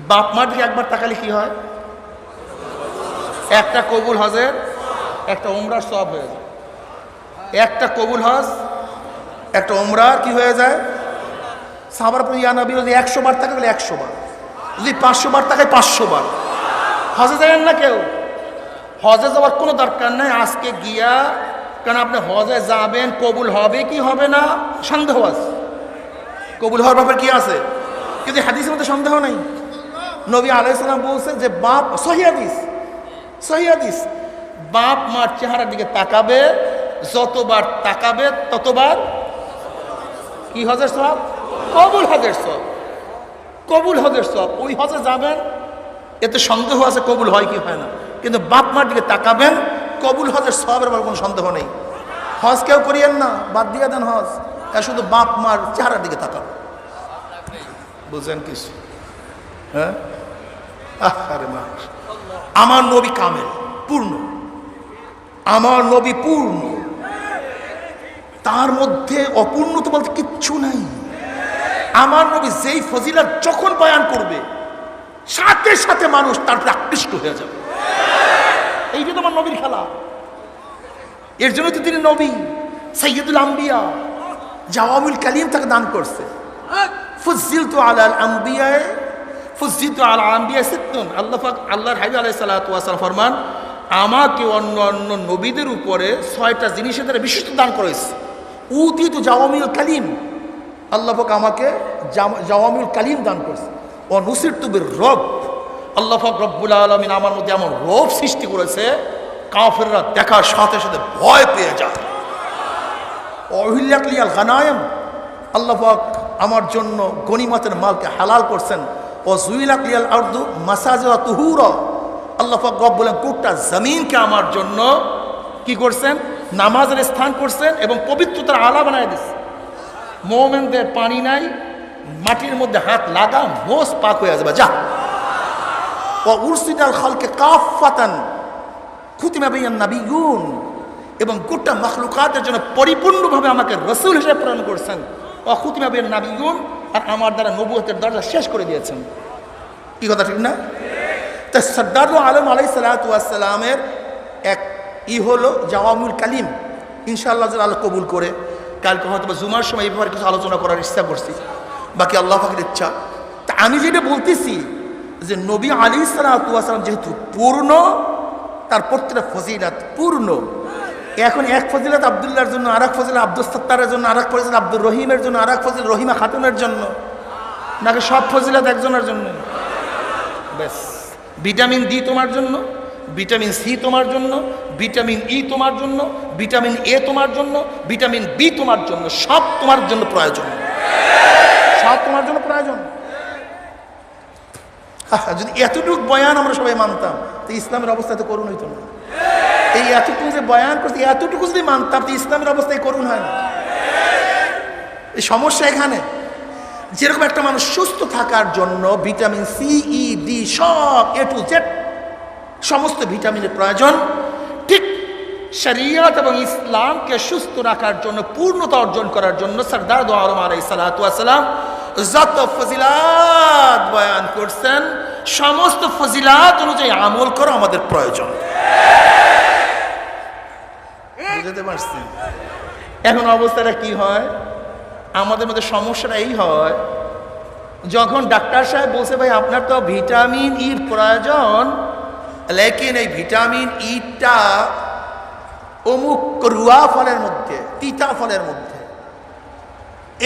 বাপ মার দিকে একবার তাকালে কি হয়? একটা কবুল হজের, একটা উমরার সওয়াব হয়ে যায়। একটা কবুল হজ, একটা উমরা কি হয়ে যায়? সাহাবার পর ইয়া নবী, যদি 100 বার তাকালে 100 বার, যদি 500 বার তাকায় 500 বার। হজে যাবেন না কেউ, হজে যাওয়ার কোনো দরকার নাই আজকে গিয়া, কারণ আপনি হজে যাবেন, কবুল হবে কি হবে না সন্দেহ আছে। কবুল হওয়ার ব্যাপারে কি আছে? কিন্তু হাদিসের মধ্যে সন্দেহ নাই। নবী আলাইহিস সালাম বলছেন যে বাপ, সহিহ হাদিস, বাপ মার চেহারার দিকে তাকাবে, যতবার তাকাবে ততবার কি হজের সওয়াব? কবুল হজের সওয়াব, কবুল হজের সওয়াব। ওই হজে যাবেন, এতে সন্দেহ আছে কবুল হয় কি হয় না, কিন্তু বাপ মার দিকে তাকাবেন, কবুল হজের সবের ব্যাপারে কোনো সন্দেহ নেই। হজ কেউ করিয়েন না, বাদ দিয়ে দেন হজ, শুধু বাপ মার চেহারার দিকে তাকাবেন। বুঝলেন কিছু? হ্যাঁ, আরে মা, আমার নবী কামেল, পূর্ণ, আমার নবী পূর্ণ, তার মধ্যে অপূর্ণতা বলতে কিচ্ছু নাই। আমার নবী যেই ফজিলত যখন বয়ান করবে, সাথে সাথে মানুষ তার প্রতি আকৃষ্ট হয়ে যাবে। এইটা তোমার নবীর খেলা। এর জন্য তো তিনি নবী, সাইয়্যিদুল আম্বিয়া, জাওয়ামিল কালিম তাকে দান করছে। ফুজ্জিলতু আলাল আম্বিয়া, ফুজ্জিলতু আলা আম্বিয়া সিত্তুন। আল্লাহর হাবিব আলাইহিস সালাতু ওয়াস সালাম ফরমান, আমাকে অন্য অন্য নবীদের উপরে 6টা জিনিসের দ্বারা বিশিষ্ট দান করেছে। উতিতু জাওয়ামিল কালিম, আল্লাহ পাক আমাকে জাওয়ামিল কালিম দান করছে। ও নুসিরতু বির রব, আল্লাহ পাক রব্বুল আলামিন আমার মধ্যে এমন রব সৃষ্টি করেছে, কাফেররা দেখার সাথে সাথে ভয় পেয়ে যায়। অহিল্লাত লিয়াল গানায়েম, আল্লাহ পাক আমার জন্য গনিমতের মালকে হালাল করছেন। ও জুইলাত লিয়াল আরদু মাসাজিদা তুহুরা, আল্লাহ পাক রব বলেন গোটা জমিনকে আমার জন্য কি করছেন, নামাজের স্থান করছেন এবং পবিত্রতার আলা বানায় দিচ্ছেন। মুমিনদের পানি নাই, মাটির মধ্যে হাত লাগা মোস পাক হয়ে যাবে, যা। ও উরসিদাল খালকে কাফাতান খুতিমা বিন নাবিয়ুন, এবং গোটা মাখলুকাতের জন্য পরিপূর্ণভাবে আমাকে রাসূল হিসেবে প্রেরণ করছেন। ও খুতিমা বিন নাবিয়ুন, আর আমার দ্বারা নবুয়তের দরজা শেষ করে দিয়েছেন। কি কথা ঠিক না? তা সরদার আলম আলাইহিস সালাতু ওয়াস সালামের এক হলো জাওয়ামিল কালিম। ইনশাআল্লাহ আল্লাহ কবুল করে কালকে হয়তো জুমার সময় এই ব্যাপারে কিছু আলোচনা করার ইচ্ছা করছি, বাকি আল্লাহ পাকের ইচ্ছা। তা আমি যেটা বলতেছি যে নবী আলাইহিস সালাতু ওয়াস সালাম যেহেতু পূর্ণ, তার প্রত্যেকটা ফজিলত পূর্ণ। এখন এক ফজিলত আব্দুল্লাহর জন্য, আর এক ফজিলত আব্দুল সত্তারের জন্য, আর এক ফজিলত আব্দুর রহিমের জন্য, আর এক ফজিলত রহিমা খাতুনের জন্য, নাকি সব ফজিলত একজনের জন্য? ব্যাস, ভিটামিন ডি তোমার জন্য, ভিটামিন সি তোমার জন্য, ভিটামিন ই তোমার জন্য, ভিটামিন এ তোমার জন্য, ভিটামিন বি তোমার জন্য, সব তোমার জন্য প্রয়োজন, সব তোমার জন্য প্রয়োজন। যদি এতটুকু বয়ান আমরা সবাই মানতাম, তো ইসলামের অবস্থা তো করুণ হইতো না। এই এতটুকু যে বয়ান করছি, এতটুকু যদি মানতাম, তো ইসলামের অবস্থায় করুণ হয় না। এই সমস্যা এখানে, যেরকম একটা মানুষ সুস্থ থাকার জন্য ভিটামিন সি, ই, ডি সব এ টু জেড সমস্ত ভিটামিনের প্রয়োজন, ঠিক শরিয়ত এবং ইসলামকে সুস্থ রাখার জন্য, পূর্ণতা অর্জন করার জন্য সরদার দো আলম আলাইহিস সালাতু ওয়াস সালাম যত ফজিলাত বয়ান করছেন, সমস্ত ফজিলাত অনুযায়ী আমল করা আমাদের প্রয়োজন। বুঝতে পারছেন? এখন অবস্থাটা কি হয়, আমাদের মধ্যে সমস্যাটা এই হয়, যখন ডাক্তার সাহেব বলছে ভাই আপনার তো ভিটামিন ইর প্রয়োজন, লেকিন এই ভিটামিন ইটা অমুক রুয়া ফলের মধ্যে, তিতা ফলের মধ্যে।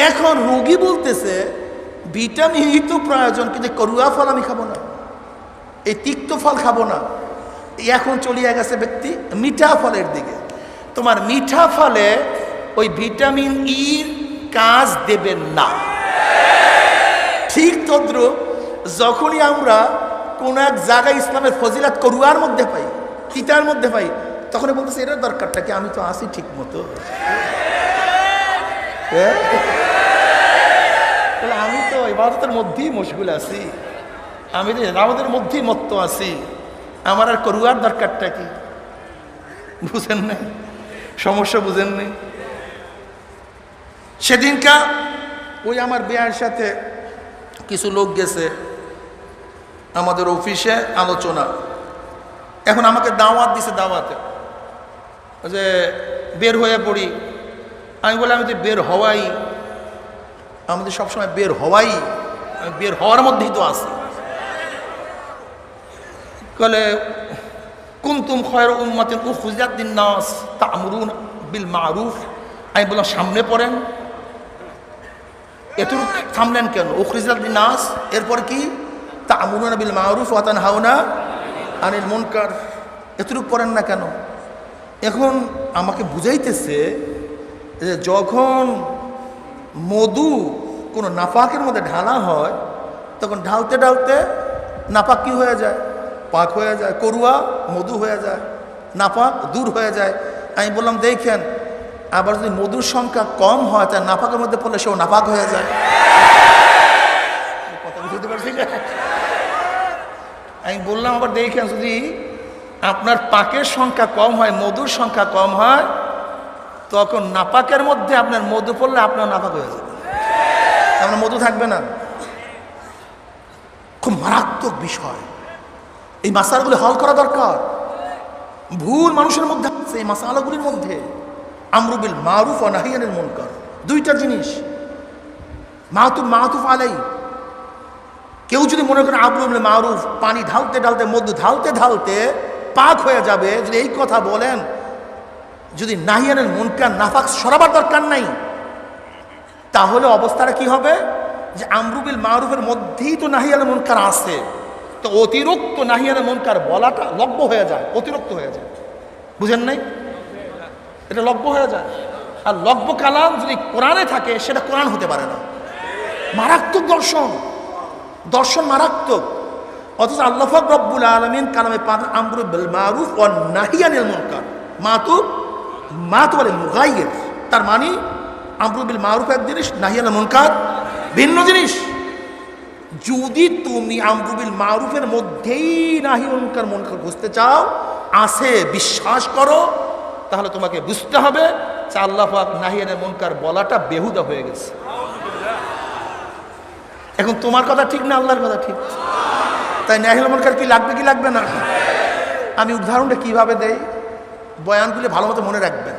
এখন রোগী বলতেছে ভিটামিন ই তো প্রয়োজন, কিন্তু করুয়া ফল আমি খাবো না, এই তিক্ত ফল খাবো না। এখন চলিয়ে গেছে ব্যক্তি মিঠা ফলের দিকে। তোমার মিঠা ফলে ওই ভিটামিন ইর কাজ দেবেন না। ঠিক তদ্রুপ যখনই আমরা কোন এক জায়গায় ইসলামের ফজিলাত করুয়ার মধ্যে পাই, তিতার মধ্যে পাই, তখন বলতেছে এটার দরকারটা কি, আমি তো আসি ঠিক মতো, আমি তো ইবাদতের মধ্যেই মশগুল আছি, আমি তো ইবাদতের মধ্যেই মত্ত আছি, আমার আর করুয়ার দরকারটা কি? বুঝেন নাই সমস্যা, বুঝেন নাই? সেদিনকা ওই আমার বিয়ার সাথে কিছু লোক গেছে আমাদের অফিসে আলোচনা। এখন আমাকে দাওয়াত দিছে, দাওয়াতে যে বের হয়ে পড়ি। আমি বলি আমি তো বের হওয়াই, আমাদের সবসময় বের হওয়াই, আমি বের হওয়ার মধ্যেই তো আছি। বলে কুনতুম খায়রা উম্মাতিন উখরিজাত লিন-নাস তা'মুরুনা বিল মা'রুফ। আমি বললাম সামনে পড়েন। এতটুকু থামলেন কেন? উখরিজাত লিন-নাস, এরপর কি? তা'মুরুনা বিল মা'রুফ ওয়া তানহাউনা আনিল মুনকার। এতটুকু পড়েন না কেন? এখন আমাকে বুঝাইতেছে যে যখন মধু কোনো নাফাকের মধ্যে ঢালা হয়, তখন ঢালতে ঢালতে নাপাক কি হয়ে যায়? পাক হয়ে যায়। করুয়া মধু হয়ে যায়, নাপাক দূর হয়ে যায়। আমি বললাম দেখেন, আবার যদি মধুর সংখ্যা কম হয় তাই নাপাকের মধ্যে পড়লে সেও নাপাক হয়ে যায়। কথা বুঝতে পারছি? আমি বললাম আবার দেখেন, যদি আপনার পাকের সংখ্যা কম হয়, মধুর সংখ্যা কম হয়, তখন নাপাকের মধ্যে আপনার মধু পড়লে আপনার নাপাক হয়ে যাবে, আপনার মধু থাকবে না। খুব মারাত্মক বিষয়, এই মাসালাগুলি হল করা দরকার। ভুল মানুষের মধ্যে আছে এই মাসালাগুলির মধ্যে। আমরু বিল মারুফ ওয়া নাহি আনিল মুনকার, দুইটা জিনিস। মাতুফ আলাই, কেউ যদি মনে করেন আমরু বিল মারুফ পানি ঢালতে ঢালতে মধু ঢালতে ঢালতে পাক হয়ে যাবে, যদি এই কথা বলেন, যদি নাহি আনিল মুনকার নাফাক সরাবার দরকার নাই, তাহলে অবস্থাটা কি হবে? যে আমরু বিল মারুফের মধ্যেই তো নাহি আনিল মুনকার আছে, তো অতিরিক্ত নাহি আনিল মুনকার বলাটা লব্য হয়ে যায়, অতিরিক্ত হয়ে যায়। বুঝেন নাই? এটা লব্য হয়ে যায়। আর লব্য কালাম যদি কোরআনে থাকে সেটা কোরআন হতে পারে না। মারাত্মক দর্শন, দর্শন মারাত্মক। অথচ আল্লাহ পাক রব্বুল আলামিন কালামে পাক আমরু বিল মারুফ ওয়া নাহি আনিল মুনকার মাতু আল মুগায়্যির, তার মানে আমরু বিল মারুফ এক জিনিস, নাহি আনিল মুনকার ভিন্ন জিনিস। যদি তুমি আমরু বিল মারুফের মধ্যেই নাহি মুনকার বুঝতে চাও, আছে বিশ্বাস করো, তাহলে তোমাকে বুঝতে হবে যে আল্লাহ পাক নাহি আনিল মুনকার বলাটা বেহুদা হয়ে গেছে। এখন তোমার কথা ঠিক না, আল্লাহর কথা ঠিক, তাই নাহি আনিল মুনকার কি লাগবে কি লাগবে না? আমি উদাহরণটা কিভাবে দেই, বয়ানগুলি ভালো মতো মনে রাখবেন।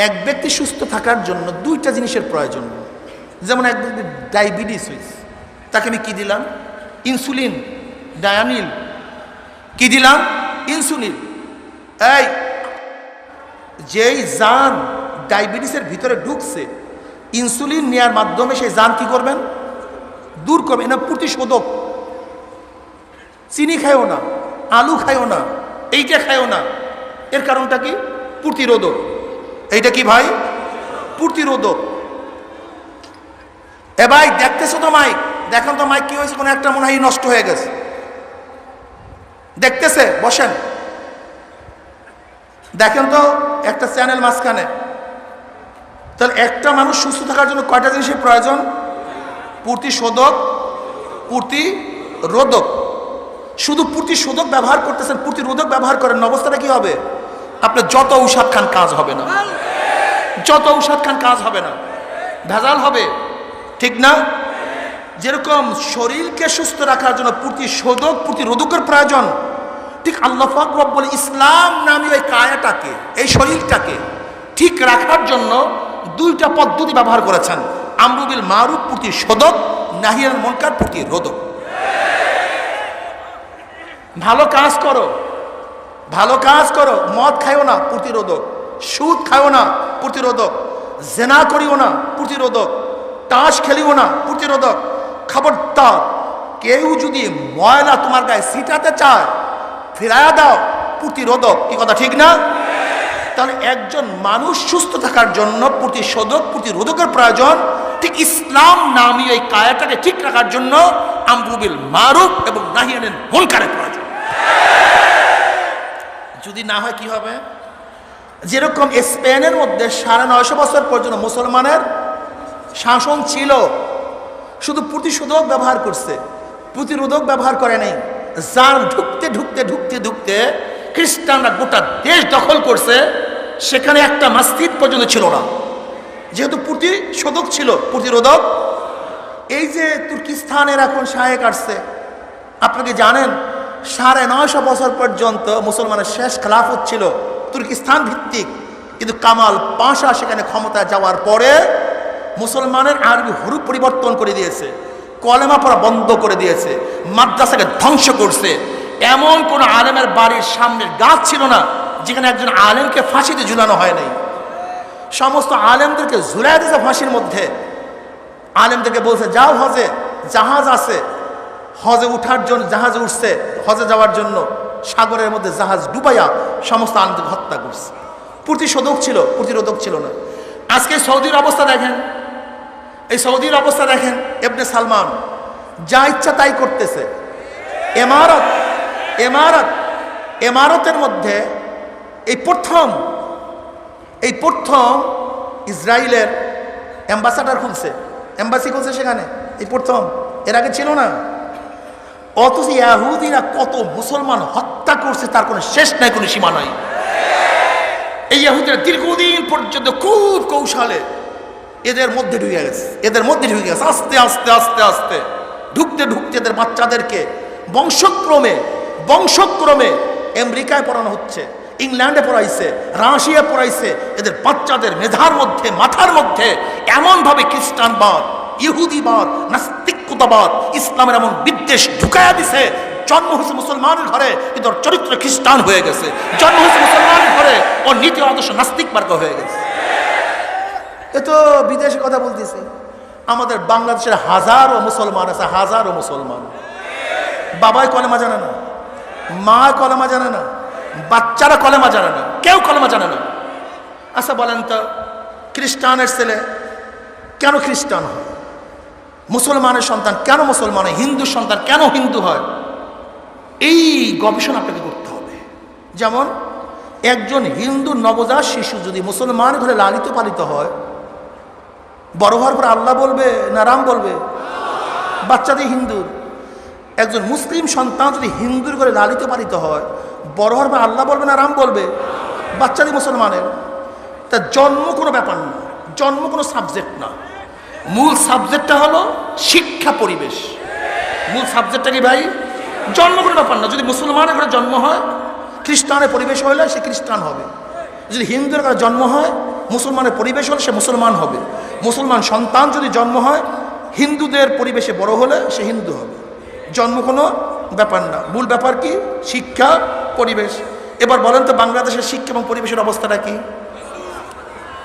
এক ব্যক্তি সুস্থ থাকার জন্য দুইটা জিনিসের প্রয়োজন। যেমন এক ব্যক্তি ডায়াবেটিস হয়েছে, তাকে আমি কি দিলাম? ইনসুলিন, ডায়ানিল। কি দিলাম? ইনসুলিন। এই যেই জান ডায়াবেটিসের ভিতরে ঢুকছে, ইনসুলিন নেওয়ার মাধ্যমে সেই জান কি করবেন? দূর করবেন। না প্রতিশোধক। চিনি খায়ও না, আলু খায়ও না, এইটা খায়ও না। এর কারণটা কি? প্রতিরোধক। এইটা কি ভাই? প্রতিরোধক। এ ভাই দেখতেছো তো মাইক, দেখেন তো মাইক কি হয়েছে, কোনো একটা মনে হয় নষ্ট হয়ে গেছে, দেখতেছে, বসেন দেখেন তো একটা চ্যানেল মাঝখানে। তাহলে একটা মানুষ সুস্থ থাকার জন্য কয়টা জিনিসের প্রয়োজন? প্রতিশোধক, প্রতিরোধক। শুধু প্রতিশোধক ব্যবহার করতেছেন, প্রতিরোধক ব্যবহার করেন না, অবস্থাটা কি হবে? আপনার যত ঔষধ খান কাজ হবে না, যত ঔষধ খান কাজ হবে না, ভেজাল হবে, ঠিক না? যেরকম শরীরকে সুস্থ রাখার জন্য প্রতিশোধক, প্রতিরোধকের প্রয়োজন, ঠিক আল্লাহ পাক রব্বুল ইসলাম নামী ওই কায়াটাকে, এই শরীরটাকে ঠিক রাখার জন্য দুইটা পদ্ধতি ব্যবহার করেছেন। আমরু বিল মারুফ প্রতিশোধক, নাহি আনিল মুনকার প্রতিরোধক। ভালো কাজ করো, ভালো কাজ করো, মদ খাইও না, প্রতিরোধক। সুদ খাইও না, প্রতিরোধক। জেনা করিও না, প্রতিরোধক। তাস খেলিও না, প্রতিরোধক। খবরদার কেউ যদি ময়লা তোমার গায়ে ছিটাতে চায়, ফিরায়া দাও, প্রতিরোধক। কি কথা ঠিক না? তাহলে একজন মানুষ সুস্থ থাকার জন্য প্রতিশোধক, প্রতিরোধকের প্রয়োজন। ঠিক ইসলাম নামী এই কায়াটাকে ঠিক রাখার জন্য আমরু বিল মারুফ এবং নাহি আনিল মুনকারের প্রয়োজন। যদি না হয় কি হবে? যেরকম স্পেনের মধ্যে 950 বছর পর্যন্ত মুসলমানের শাসন ছিল, শুধু প্রতিশোধক ব্যবহার করছে, প্রতিরোধক ব্যবহার করে নাই। জান ঢুকতে ঢুকতে ঢুকতে ঢুকতে খ্রিস্টানরা গোটা দেশ দখল করছে, সেখানে একটা মসজিদ পর্যন্ত ছিল না, যেহেতু প্রতিশোধক ছিল, প্রতিরোধক। এই যে তুর্কিস্তানের এখন শায়েক আসছে, আপনাকে জানেন 950 বছর পর্যন্ত মুসলমানের শেষ খেলাফত ছিল তুর্কিস্তান ভিত্তিক, কিন্তু কামাল পাশা সেখানে ক্ষমতা যাওয়ার পরে মুসলমানের আরবি হরুফ পরিবর্তন করে দিয়েছে, কলেমা পড়া বন্ধ করে দিয়েছে, মাদ্রাসাকে ধ্বংস করছে। এমন কোন আলেমের বাড়ির সামনের গাছ ছিল না যেখানে একজন আলেমকে ফাঁসিতে ঝুলানো হয় নাই। সমস্ত আলেমদেরকে ঝুলাই দিয়েছে ফাঁসির মধ্যে। আলেমদেরকে বলছে যাও হজে, জাহাজ আছে, হজে উঠার জন্য জাহাজে উঠছে, হজে যাওয়ার জন্য সাগরের মধ্যে জাহাজ ডুবাইয়া সমস্ত আলেমদেরকে হত্যা করছে। প্রতিশোধক ছিল, প্রতিরোধক ছিল না। আজকে সৌদির অবস্থা দেখেন, এই সৌদির অবস্থা দেখেন, ইবনে সালমান যা ইচ্ছা তাই করতেছে। এমারত এমারত এমারতের মধ্যে এই প্রথম ইসরায়েলের অ্যাম্বাসাডার খুলছে, এম্বাসি খুলছে সেখানে, এই প্রথম, এর আগে ছিল না। অথচ ইহুদিরা কত মুসলমান হত্যা করছে তার কোনো শেষ নাই, কোনো সীমা নাই। এই ইহুদিরা দীর্ঘদিন পর্যন্ত খুব কৌশলে এদের মধ্যে ঢুকে গেছে, আস্তে আস্তে আস্তে আস্তে ঢুকতে এদের বাচ্চাদেরকে বংশক্রমে আমেরিকায় পড়ানো হচ্ছে, ইংল্যান্ডে পড়াইছে, রাশিয়া পড়াইছে। এদের বাচ্চাদের মাথার মধ্যে এমনভাবে খ্রিস্টানবাদ, ইহুদিবাদ, নাস্তিকতাবাদ, ইসলামের এমন বিদ্বেষ ঢুকাইয়া দিছে। জন্ম হয়েছে মুসলমানের ঘরে কিন্তু ওর চরিত্র খ্রিস্টান হয়ে গেছে, জন্ম হয়েছে মুসলমানের ঘরে ওর নীতি আদর্শ নাস্তিক মার্গ হয়ে গেছে। এ তো বিদেশে কথা বলতেছে, আমাদের বাংলাদেশের হাজারো মুসলমান আছে, হাজারো মুসলমান। বাবাই কলেমা জানে না, মা কলেমা জানে না, বাচ্চারা কলেমা জানে না, কেউ কলেমা জানে না। আচ্ছা বলেন তো, খ্রিস্টানের ছেলে কেন খ্রিস্টান হয়? মুসলমানের সন্তান কেন মুসলমান হয়? হিন্দুর সন্তান কেন হিন্দু হয়? এই গবেষণা আপনাকে করতে হবে। যেমন একজন হিন্দু নবজাত শিশু যদি মুসলমান ঘরে লালিত পালিত হয়, বড় হওয়ার পর আল্লাহ বলবে না রাম বলবে? বাচ্চাদের হিন্দুর। একজন মুসলিম সন্তান যদি হিন্দুর ঘরে লালিত পালিত হয়, বড় হওয়ার পর আল্লাহ বলবে না রাম বলবে? বাচ্চাদের মুসলমানের। তা জন্ম কোনো ব্যাপার না, জন্ম কোনো সাবজেক্ট না, মূল সাবজেক্টটা হলো শিক্ষা পরিবেশ। মূল সাবজেক্টটা কি ভাই? জন্ম কোনো ব্যাপার না। যদি মুসলমানের ঘরে জন্ম হয়, খ্রিস্টানের পরিবেশ হলে সে খ্রিস্টান হবে। যদি হিন্দুর ঘরে জন্ম হয়, মুসলমানের পরিবেশ হলে সে মুসলমান হবে। মুসলমান সন্তান যদি জন্ম হয়, হিন্দুদের পরিবেশে বড় হলে সে হিন্দু হবে। জন্ম কোনো ব্যাপার না, মূল ব্যাপার কি? শিক্ষা পরিবেশ। এবার বলেন তো বাংলাদেশের শিক্ষা এবং পরিবেশের অবস্থাটা কি?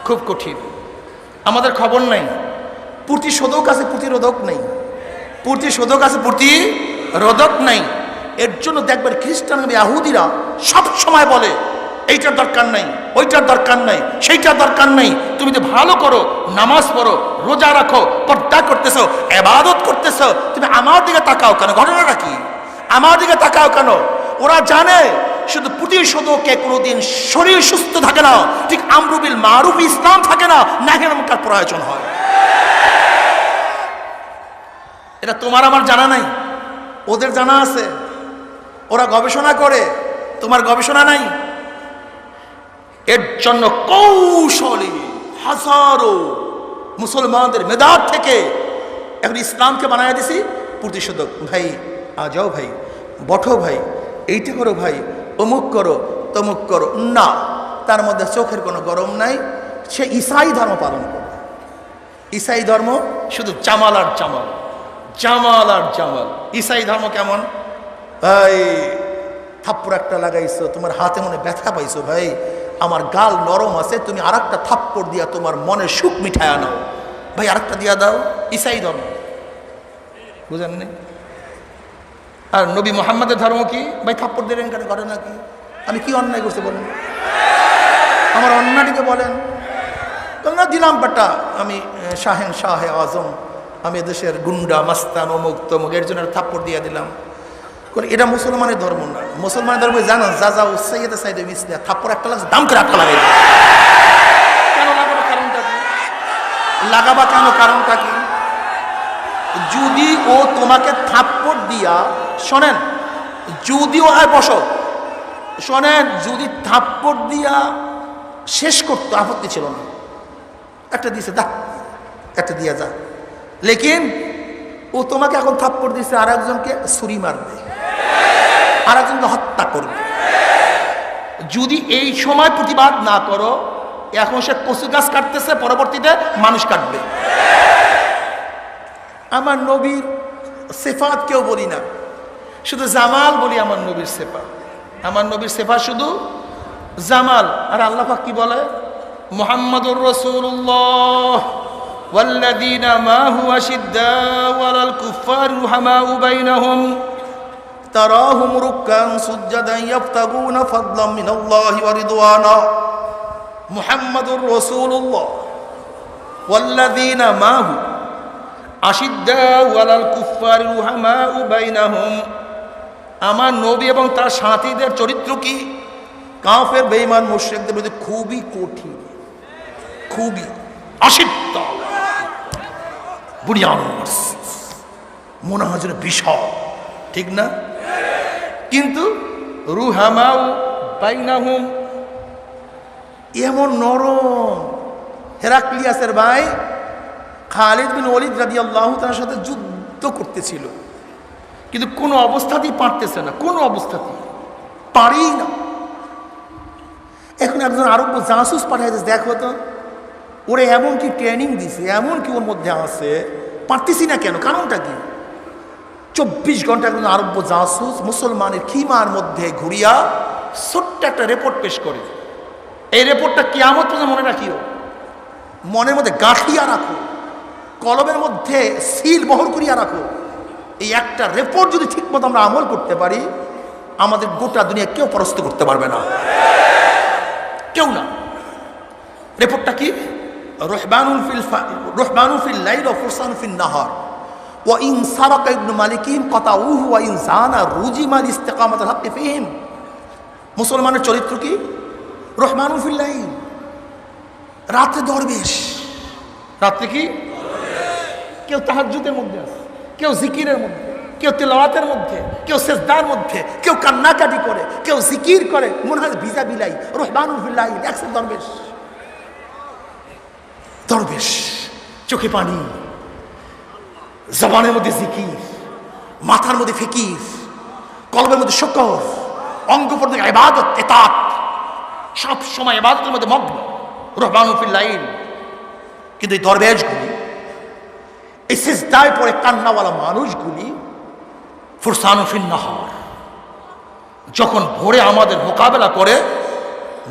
খুব কঠিন। আমাদের খবর নাই, প্রতিশোধক আছে, প্রতিরোধক নেই, প্রতিশোধক আছে, প্রতিরোধক নাই। এর জন্য দেখবেন খ্রিস্টান ইহুদিরা সব সময় বলে এইটার দরকার নাই, ওইটার দরকার নাই, সেইটার দরকার নাই। তুমি তো ভালো করো, নামাজ পড়ো, রোজা রাখো, পর্দা করতেছো, ইবাদত করতেছো, তুমি আমার দিকে তাকাও কেন? ঘটনাটা কি? আমার দিকে তাকাও কেন? ওরা জানে শুধু প্রতিশোধকে কোনোদিন শরীর সুস্থ থাকে না, ঠিক আমরু বিল মারুফ ইসলাম থাকে না, নাহি মুনকার প্রয়োজন হয়। এটা তোমার আমার জানা নাই, ওদের জানা আছে। ওরা গবেষণা করে, তোমার গবেষণা নাই। এর জন্য কৌশলী হাজারো মুসলমানদের মেধার থেকে এখন ইসলামকে বানায় দিছি প্রতিশোধক। ভাই যাও ভাই, বঠো ভাই, এইটা করো ভাই, অমুক করো, তমুক করো না। তার মধ্যে চোখের কোনো গরম নাই। সে ঈসাই ধর্ম পালন করে। ঈসাই ধর্ম শুধু জামাল আর জামাল, জামাল আর জামাল। ঈসাই ধর্ম কেমন? ভাই থাপ্পড় একটা লাগাইছো, তোমার হাতে মনে ব্যথা পাইছো, ভাই আমার গাল নরম আছে, তুমি আর একটা থাপ্পড় দিয়া তোমার মনের সুখ মিঠায় আনো, ভাই আর একটা দিয়া দাও। ঈসাই ধর্ম, বুঝেননি? আর নবী মুহাম্মাদের ধর্ম কি? ভাই থাপ্পড় দিলেন কেন? ঘটনা কি? আমি কি অন্যায় করছি বলেন? আমার অন্যায়টিকে বলেন না। দিলাম বেটা, আমি শাহেন শাহে আজম, আমি দেশের গুন্ডা মাস্তান অমুক তমুক, এর জন্য থাপ্পড় দিয়ে দিলাম। এটা মুসলমানের ধর্ম না। মুসলমানের ধর্ম জানো, যা যা উৎসাহিতে চাইতে মিসলিয়া থাপ্পড় একটা লাগছে, দাম করে একটা লাগাই কেন লাগাবো? কারণটা কি? লাগাবা কেন? কারণটা কি? যদি ও তোমাকে থাপ্পড় দিয়া, শোনেন, যদিও হয় বসো, শোনেন, যদি থাপ্পড় দিয়া শেষ করতো আপত্তি ছিল না, একটা দিছে দা, একটা দিয়া যা। লেকিন ও তোমাকে এখন থাপ্পড় দিছে, আর একজনকে ছুরি মারবে, আর একজনকে হত্যা করবে। যদি এই সময় প্রতিবাদ না করো, এখন সে কচু গাছ কাটতেছে, পরবর্তীতে মানুষ কাটবে। আমার নবীর সিফাত কেউ বলি না, শুধু জামাল বলি। আমার নবীর সিফাত, আমার নবীর সিফাত শুধু জামাল। আর আল্লাহ পাক কি বলে? মুহাম্মাদুর রাসূলুল্লাহ ওয়াল্লাযীনা মাহু আশিদ্দাউ আলাল কুফফারি রুহামাউ বাইনাহুম তারাহুম রুক্কান সুজ্জাদান ইয়াবতাগুনা ফাদলাম মিনাল্লাহি ওয়া রিদওয়ানা। মুহাম্মাদুর রাসূলুল্লাহ ওয়াল্লাযীনা মাহু আশিদ্দাউ আলাল কুফফারি রুহামাউ বাইনাহুম। আমার নবী এবং তার সাথীদের চরিত্র কি? কাফের বেঈমান মুশরিকদের বিরুদ্ধে খুবই কঠিন, খুবই অসিদ্ধ, বুনিয়ান মনে হয় যেন বিশাল, ঠিক না? কিন্তু রুহামাউ বাইনাহুম, এমন নরম। হেরাক্লিয়াসের ভাই খালিদ বিন ওয়ালিদ রাদিয়াল্লাহু তাআলার সাথে যুদ্ধ করতেছিল, কিন্তু কোনো অবস্থাতেই পারতেছে না, কোনো অবস্থাতেই পারেই না। এখন একজন আরব জাসুস পাঠাইছে, দেখো তো ওরে এমন কি ট্রেনিং দিছে, এমন কি ওর মধ্যে আছে, পারতেছি না কেন, কারণটা কি? 24 ঘন্টা একজন আরব জাসুস মুসলমানের খিমার মধ্যে ঘুরিয়া ছোট্ট একটা রিপোর্ট পেশ করে। এই রিপোর্টটা কিয়ামত পর্যন্ত মনে রাখিও, মনের মধ্যে গাঁথিয়া রাখো, কলমের মধ্যে সিল বহর করিয়া রাখো। এই একটা রিপোর্ট যদি ঠিকমতো আমরা আমল করতে পারি, আমাদের গোটা দুনিয়া কেউ পরাস্ত করতে পারবে না, কেউ না। রিপোর্টটা কি? রহবানুল ফিল লাইল ওয়া ফুরসান ফিন নাহার ওয়া ইন সারাকা ইবনু মালিকিন কাতাউহু ওয়া ইন জানা রুজিমাল ইস্তিকামাতুল হক ফিহিম। মুসলমানের চরিত্র কি? রহমানুল ফিল লাইল, রাতে দরবেশ। রাত্রে কি? কেউ তাহাজ্জুদের মধ্যে আছে, কেউ জিকিরের মধ্যে, কেউ তিলাওয়াতের মধ্যে, কেউ সেজদার মধ্যে, কেউ কান্নাকাটি করে, কেউ জিকির করে, মনে হয় ভিজা বিলাই। রহমানুল ফিল লাইল, একজন দরবেশ। দরবেশ, চোখে পানি, জবানের মধ্যে জিকির, মাথার মধ্যে ফিকির, কলবের মধ্যে শুকর, অঙ্গ প্রত্যঙ্গ ইবাদত, ইতাত, সব সময় ইবাদতের মধ্যে মগ্ন। রহমানুল ফিল লাইল। কিন্তু এই দরবেশগুলি, এই সিজদায় পড়ে কান্নাওয়ালা মানুষগুলি ফুরসানুল ফিন নাহার, যখন ভোরে আমাদের মোকাবেলা করে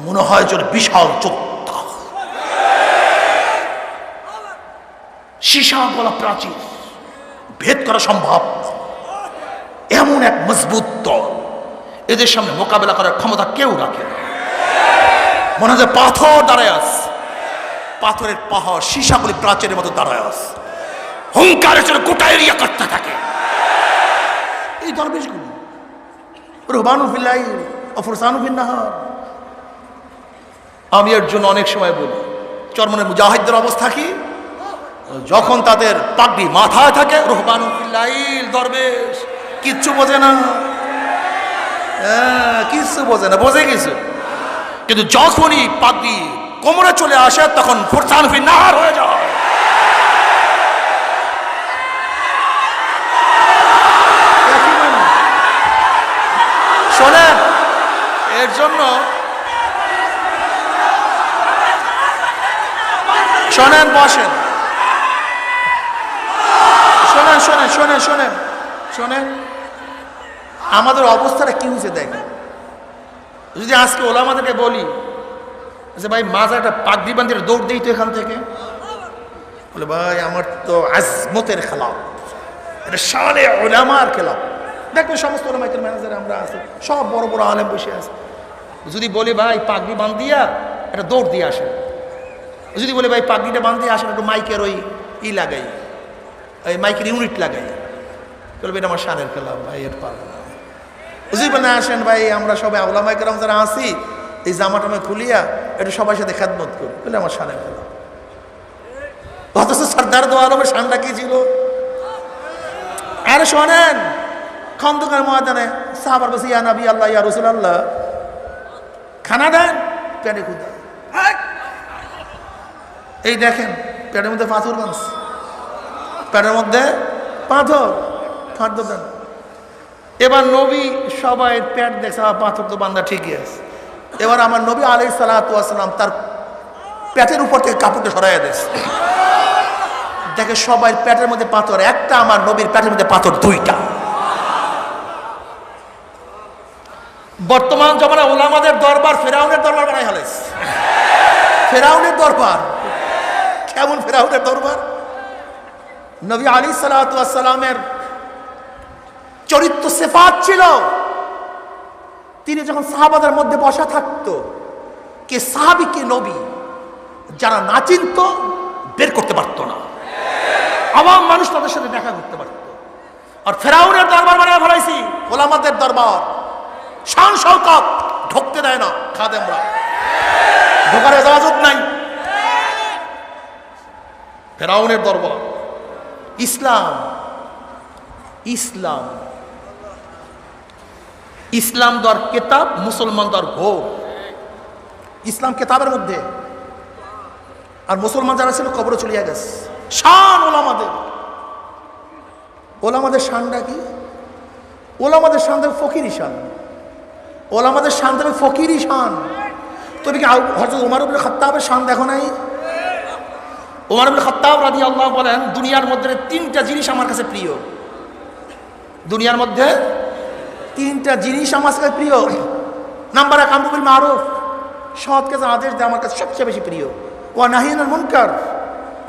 মনে হয় যেন বিশাল যোদ্ধা, সীসা গলা প্রাচীর ভেদ করা সম্ভব না, এমন এক মজবুত দল। এদের সামনে মোকাবেলা করার ক্ষমতা কেউ রাখে না। মনে হয় পাথর দাঁড়ায় আছে, পাথরের পাহাড় সীসাগুলি প্রাচীরের মতো দাঁড়ায় আছে, হুঙ্কারের জন্য গোটা এরিয়া করতে থাকে। এই দরবেশগুলি রহমানুল ফিল লাইল ওয়া ফুরসানুল ফিন নাহার। আমি এর জন্য অনেক সময় বলি, চরমনের মুজাহিদদের অবস্থা কি? যখন তাদের পাগড়ি মাথায় থাকে, রহমানুল ফিল লাইল, দরবেশ, কিচ্ছু বোঝে না, কিচ্ছু বোঝে না, বোঝে কিছু। কিন্তু যখনই পাগড়ি কোমরে চলে আসে, তখন ফুরসানুল ফিন নাহার হয়ে যায়। শোনেন, এর জন্য শোনেন, বসেন, শোনেন শোনেন শোনেন শোনেন শোনেন আমাদের অবস্থাটা কি হয়েছে দেখেন। যদি আজকে ওলামাদেরকে বলি যে ভাই মাঝে একটা পাগড়ি বান্ধিয়ে দৌড় দিই তো এখান থেকে, বলে ভাই আমার তো আজমতের খেলাফ, এটা শানে ওলামার খেলাফ। দেখবেন সমস্ত ওলামাইকের ম্যানেজারে আমরা আছি, সব বড় বড় আলেম বসে আছে। যদি বলি ভাই পাগড়ি বান্ধিয়া একটা দৌড় দিয়ে আসেন, যদি বলি ভাই পাগড়িটা বান্ধিয়ে আসেন, একটু মাইকের ওই লাগাই, ওই মাইকের ইউনিট লাগাই, বলবে এটা আমার শানের খেলাফ, ভাই এর পারবো না। যদি বলে আসেন ভাই আমরা সবাই ওলামাইকের যারা আছি, এই জামাটা খুলিয়া একটু সবার সাথে খেদমত করি, বলে আমার শানের খেলাফ। অথচ সর্দার দো আলমের শানটা কি ছিল? আরে শোনেন, খন্দকার ময়দানে সাহাবার বসে ইয়া নবী আল্লাহ, ইয়া রাসূলুল্লাহ, খানা দেন, পেটে ক্ষুধা। এই দেখেন পেটের মধ্যে পাথর বাঁধছে, পেটের মধ্যে পাথর, খাদ্য দেন। এবার নবী সবাই পেট দেখছে, পাথর তো বান্ধা ঠিকই আছে। এবার আমার নবী আলাইহিস সালাতু ওয়াস সালাম তার পেটের উপর থেকে কাপড়টা সরাইয়া দিয়েছে। দেখে সবাই পেটের মধ্যে পাথর একটা, আমার নবীর পেটের মধ্যে পাথর দুইটা। বর্তমান জমানা ওলামাদের দরবার ফেরাউনের দরবার বানাই হালাইছে। ফেরাউনের দরবার কেমন? ফেরাউনের দরবার। নবী আলাইহিস সালাতু ওয়াস সালামের চরিত্র সিফাত ছিল, তিনি যখন সাহাবাদের মধ্যে বসা থাকতো, কে সাহাবী কে নবী যারা না চিনত বের করতে পারতো না। আওয়াম মানুষ তাদের সাথে দেখা করতে পারত। আর ফেরাউনের দরবার বানিয়ে ফেলাইছি ওলামাদের দরবার, শান শওকত ঢুকতে দেয় না খাদেমরা, ঢোকার ইজাজত নাই। ফেরাউনের দরবার। ইসলাম ইসলাম ইসলাম দর কিতাব, মুসলমান দর ঘোর। ইসলাম কিতাবের মধ্যে, আর মুসলমান যারা ছিল কবরে চলিয়া গেছে। শান ওলামাদের, ওলামাদের শানটা কি? ওলামাদের শান দেবে ফকিরি শান, ওলামাদের শান দেবে ফকিরি শান। তুমি কি হযরত ওমর ইবনে খাত্তাবের শান দেখো নাই? ওমর ইবনে খাত্তাব রাদিয়াল্লাহু বলেন, দুনিয়ার মধ্যে তিনটা জিনিস আমার কাছে প্রিয়। দুনিয়ার মধ্যে তিনটা জিনিস আমার কাছে প্রিয়। নাম্বার 1, আমরু বিল মারুফ, সৎ কাজে আদেশ দেয় আমার কাছে সবচেয়ে বেশি প্রিয়। ওয়া নাহি আনিল মুনকার,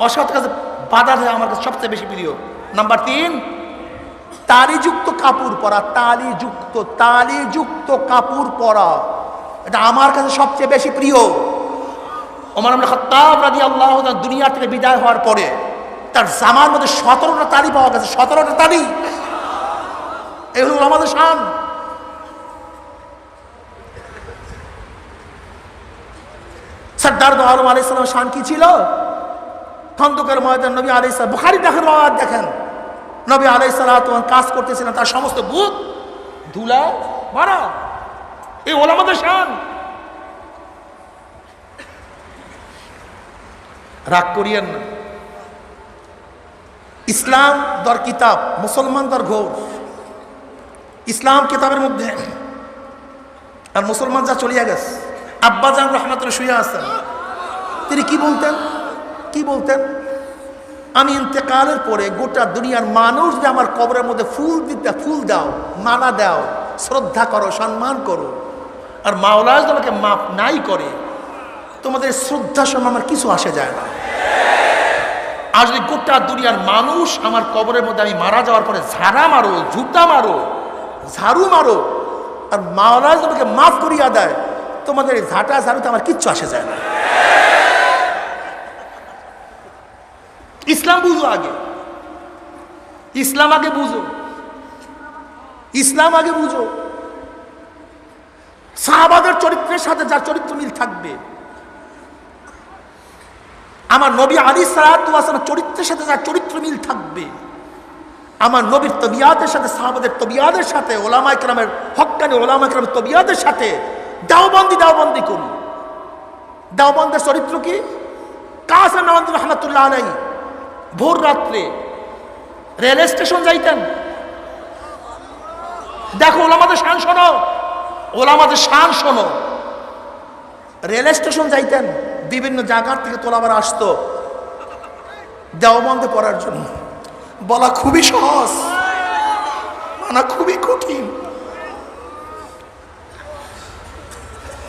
অসৎ কাজে বাধা দেয় আমার কাছে সবচেয়ে বেশি প্রিয়। নাম্বার 3, তালিযুক্ত কাপড় পরা, তালিযুক্ত কাপড় পরা, এটা আমার কাছে সবচেয়ে বেশি প্রিয়। ওমর ইবনে খাত্তাব রাদিয়াল্লাহু তাআলা দুনিয়া থেকে বিদায় হওয়ার পরে তার জামার মধ্যে 17টা তালি পাওয়া গেছে, 17টা তালি। এগুলো আমাদের শান। সরদার দো আলম আলাইহিস সালামের শান কি ছিল? খন্দকের ময়দান নবী আলাইহিস সালাম, বুখারী দেখেন, নবী আলাইহিস সালাতু কাজ করতেছিলেন, তার সমস্ত বুক ধুলা ভরা। এই ওলামাদের শান। রাগ করিয়েন না। ইসলাম দর কিতাব, মুসলমান দর ঘোর। ইসলাম কিতাবের মধ্যে, আর মুসলমান যা চলিয়া গেছে। আব্বাজান রহমাতুল্লাহ শুয়ে আছেন, তিনি কি বলতেন? আমি ইন্তেকালের পরে গোটা দুনিয়ার মানুষ যে আমার কবরের মধ্যে ফুল দাও, মালা দাও, শ্রদ্ধা করো, সম্মান করো, আর মাওলা তোমাকে মাফ নাই করে, তোমাদের শ্রদ্ধা সম্মান আমার কিছু আসে যায় না। আর যদি গোটা দুনিয়ার মানুষ আমার কবরের মধ্যে আমি মারা যাওয়ার পরে ঝাড়া মারো, জুতা মারো, ঝাড়ু মারো, আর মাওলা তোমাকে মাফ করিয়া দেয়, তোমাদের ঝাঁটা ঝাড়ুতে আমার কিচ্ছু আসে যায় না। ইসলাম বুঝো আগে, ইসলাম আগে বুঝো, ইসলাম আগে বুঝো। সাহাবাদের চরিত্রের সাথে যার চরিত্র মিল থাকবে, আমার নবী আলাইহিস সালাতু ওয়াস সালামের চরিত্রের সাথে যার চরিত্র মিল থাকবে, আমার নবীর তবিয়াতের সাথে, সাহাবাদের তবিয়াতের সাথে, ওলামায়ে কেরামের হক্কানি ওলামায়ে কেরামের তবিয়াতের সাথে দেওবন্দি করি। দেওবন্দের চরিত্র কি? কাসেম নওয়াজি রহমাতুল্লাহ আলাইহি ভোর রাত্রে রেল স্টেশন যাইতেন। দেখো ওলামাদের শান শোনো, ওলামাদের শান শোনো। রেল স্টেশন যাইতেন, বিভিন্ন জায়গার থেকে তোলাবার আসতো দেওবন্দে পড়ার জন্য। বলা খুবই সহজ, মানা খুবই কঠিন,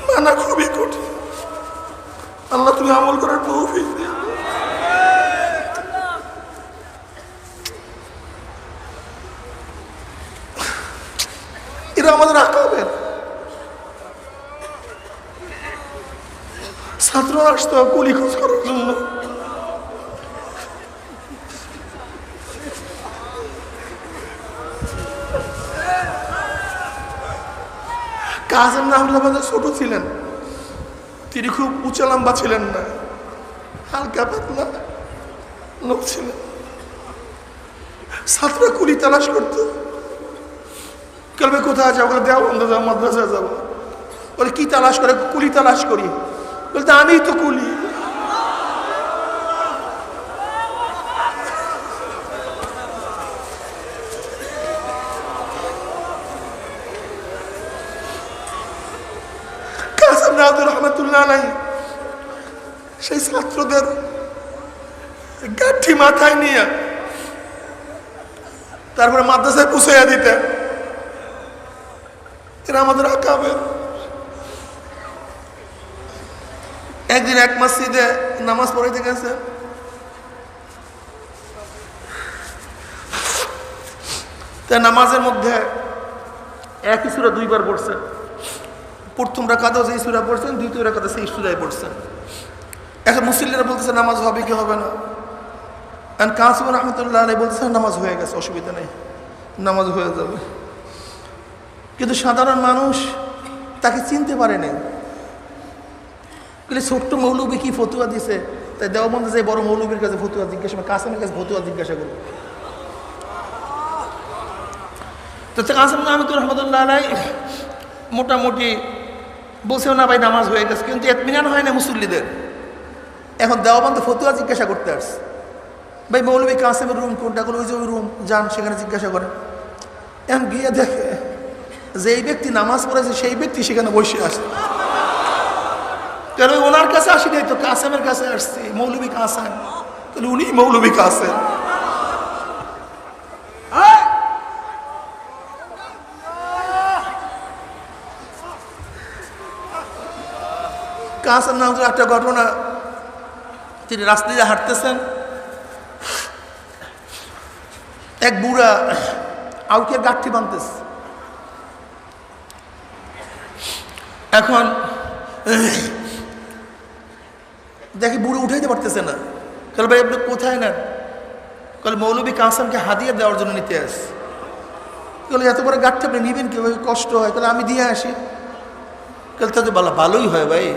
মানা খুবই কঠিন। আল্লাহ তুমি আমল করার তৌফিক দিও। এরা আমাদের আকাবের ছাত্র আসতো কুলি খোঁজ করার জন্য। কাসেম নাহমাদ ছোট ছিলেন, তিনি খুব উঁচা লম্বা ছিলেন না, হালকা পাতলা লোক ছিলেন। ছাত্ররা কুলি তালাশ করতো, বলবে কোথায় যাবো? দেওবন্দে যাবো, মাদ্রাসায় যাবো। বলে কি তালাশ করে? কুলি তালাশ করি। বলতে আমি তো কুলি। কাসেম নওয়াজি রহমাতুল্লাহ আলাইহি সেই ছাত্রদের গাঠি মাথায় নিয়ে তারপরে মাদ্রাসায় পৌঁছাইয়া দিতেন। এরা আমাদের আকাবের। একদিন এক মসজিদে নামাজ পড়াইতে গেছে, নামাজের মধ্যে একই সূরা দুইবার পড়ছেন। প্রথম রাকাতেও যেই সূরা পড়ছেন, দ্বিতীয় রাকাতে সেই সূরাই পড়ছেন। এখন মুসল্লিরা বলতেছে নামাজ হবে কি হবে না। কাসেম রহমাতুল্লাহ আলাইহি বলতেছেন নামাজ হয়ে গেছে, অসুবিধা নেই। নামাজ হয়ে যাবে। কিন্তু সাধারণ মানুষ তাকে চিনতে পারেনি। কিন্তু ছোট্ট মৌলবী কি ফতুয়া দিছে, তাই দেওবন্দে যে বড় মৌলবীর কাছে ফতুয়া জিজ্ঞাসা, কাসেমের কাছে ফতুয়া জিজ্ঞাসা করবো। তো কাসেম আহমদ রহমতুল্লাহ আলাই মোটামুটি বলছেও না ভাই নামাজ হয়ে গেছে, কিন্তু এতমিনান হয় না মুসল্লিদের। এখন দেওবন্দে ফতুয়া জিজ্ঞাসা করতে আসছে, ভাই মৌলবী কাসেমের রুম কোনটা, ওই যে ওই রুম যান সেখানে জিজ্ঞাসা করেন। এখন গিয়ে দেখে যেই ব্যক্তি নামাজ পড়েছে সেই ব্যক্তি সেখানে বসে আছে। কেন ওনার কাছে আসি নাই তো, কাসেমের কাছে আসছি, মৌলবী কাসেম, তাহলে উনি মৌলবী কাসেম। কাসেম নাম একটা ঘটনা, তিনি রাস্তা দিয়ে হাঁটতেছেন, এক বুড়া আউকে গাঠি বাঁধতেছে। এখন দেখি বুড়ো উঠাইতে পারতেছে না। কাল ভাই আপনি কোথায় নেন? কাল মৌলবী কাসেমকে হাদিয়া দেওয়ার জন্য নিতে আসে। কাল এত বড় গাঠি আপনি নিবেন কীভাবে, কষ্ট হয়। কাল আমি দিয়ে আসি। কাল তাদের বলা ভালোই হয় ভাই।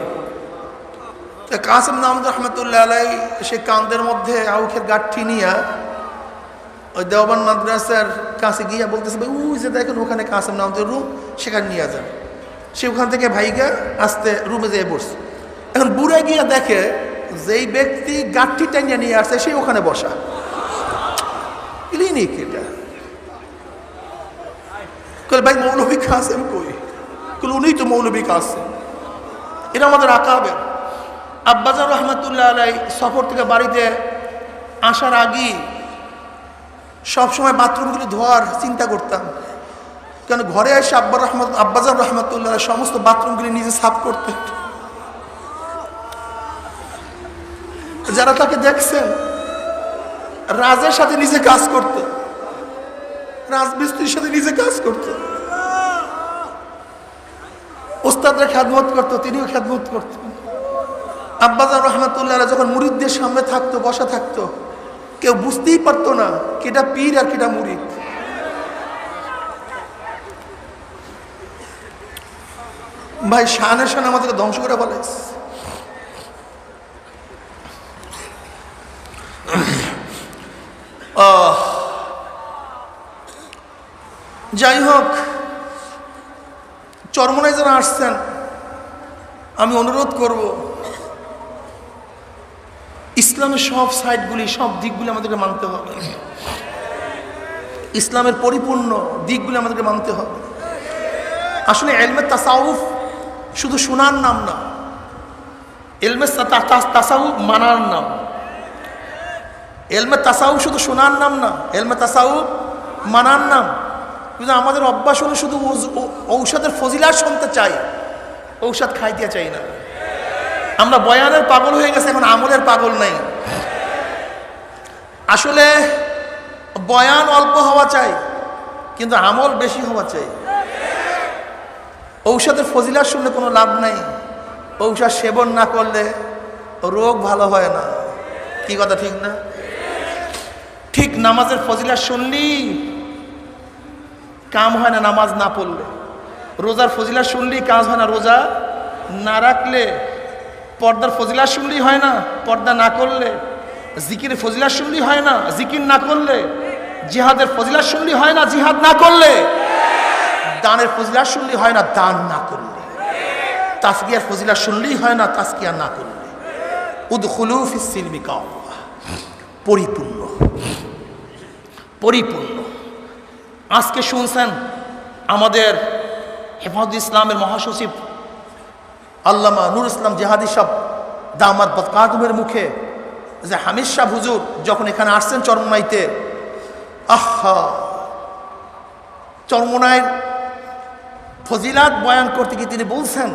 কাসেম আহমদ রহমতুল্লাহ আলাই সে কান্দের মধ্যে আউখের গাঠি নিয়ে ওই দেওবন্দ মাদ্রাসার কাছে গিয়া বলতেছে, ভাই ওই যে দেখেন ওখানে কাসেম আহমদের রুম, সেখানে নিয়ে যান। সে ওখান থেকে ভাইগা আসতে রুমে যেয়ে বসছে। এখন বুড়ে গিয়া দেখে যেই ব্যক্তি গাঠি টাইনিয়া নিয়ে আসছে সে ওখানে বসা। ক্লিনিক এটা। ভাই মৌলবী কাসেম কই? উনি তো মৌলবী কাসেম। এটা আমাদের আকাবের। আব্বাজান রহমতুল্লাহ আলাই সফর থেকে বাড়িতে আসার আগেই সবসময় বাথরুমগুলি ধোয়ার চিন্তা করতাম, কারণ ঘরে এসে আব্বাজান রহমতুল্লাহ সমস্ত বাথরুমগুলি নিজে সাফ করতেন। যারা তাকে দেখছেন রাজের সাথে নিজে কাজ করত, রাজমিস্ত্রির সাথে নিজে কাজ করত, ওস্তাদরা খেদমত করতো, তিনিও খেদমত করতেন। আব্বাজান রহমতুল্লাহ যখন মুরিদদের সামনে থাকতো, বসা থাকতো, কেউ বুঝতেই পারতো না কেটা পীর আর কেটা মুরিদ। ভাই শানের শান আমাদেরকে ধ্বংস করে ফেলেছে। যাই হোক, চরমনায় যারা আসছেন আমি অনুরোধ করব, ইসলামের সব সাইডগুলি, সব দিকগুলি আমাদেরকে মানতে হবে। ইসলামের পরিপূর্ণ দিকগুলি আমাদেরকে মানতে হবে। আসলে ইলমে তাসাউফ শুধু শোনার নাম না, ইলমে তাসাউফ মানার নাম। ইলমে তাসাউফ শুধু শোনার নাম না, ইলমে তাসাউফ মানার নাম। কিন্তু আমাদের অভ্যাস হলো শুধু ঔষধের ফজিলাত শুনতে চাই, ঔষধ খাইতে চাই না। আমরা বয়ানের পাগল হয়ে গেছে, এখন আমলের পাগল নাই। আসলে বয়ান অল্প হওয়া চাই, কিন্তু আমল বেশি হওয়া চাই। ঔষধের ফজিলাত শুনলে কোনো লাভ নাই, ঔষধ সেবন না করলে রোগ ভালো হয় না। কি কথা ঠিক না? ঠিক নামাজের ফজিলাত শুনলি কাম হয় না নামাজ না পড়লে, রোজার ফজিলাত শুনলি কাজ হয় না রোজা না রাখলে, পর্দার ফজিলাত শুনলি হয় না পর্দা না করলে, জিকিরের ফজিলাত শুনলি হয় না জিকির না করলে, জিহাদের ফজিলাত শুনলি হয় না জিহাদ না করলে, দানের ফজিলাত শুনলি হয় না দান না করলে, তাসকিয়ার ফজিলাত শুনলি হয় না তাসকিয়া না করলে। উদখুলু ফিস সিলমি কাফা, পরিপূর্ণ পরিপূর্ণ। আজকে শুনছেন আমাদের হেফাজত ইসলামের মহাসচিব আল্লামা নুর ইসলাম জিহাদি সাহেব দামাত বরকাতুহুর মুখে যে হামিদ শাহ হুজুর যখন এখানে আসছেন চরমনাইতে, আহা, চরমনাইয়ের ফজিলাত বয়ান করতে গিয়ে তিনি বলছেন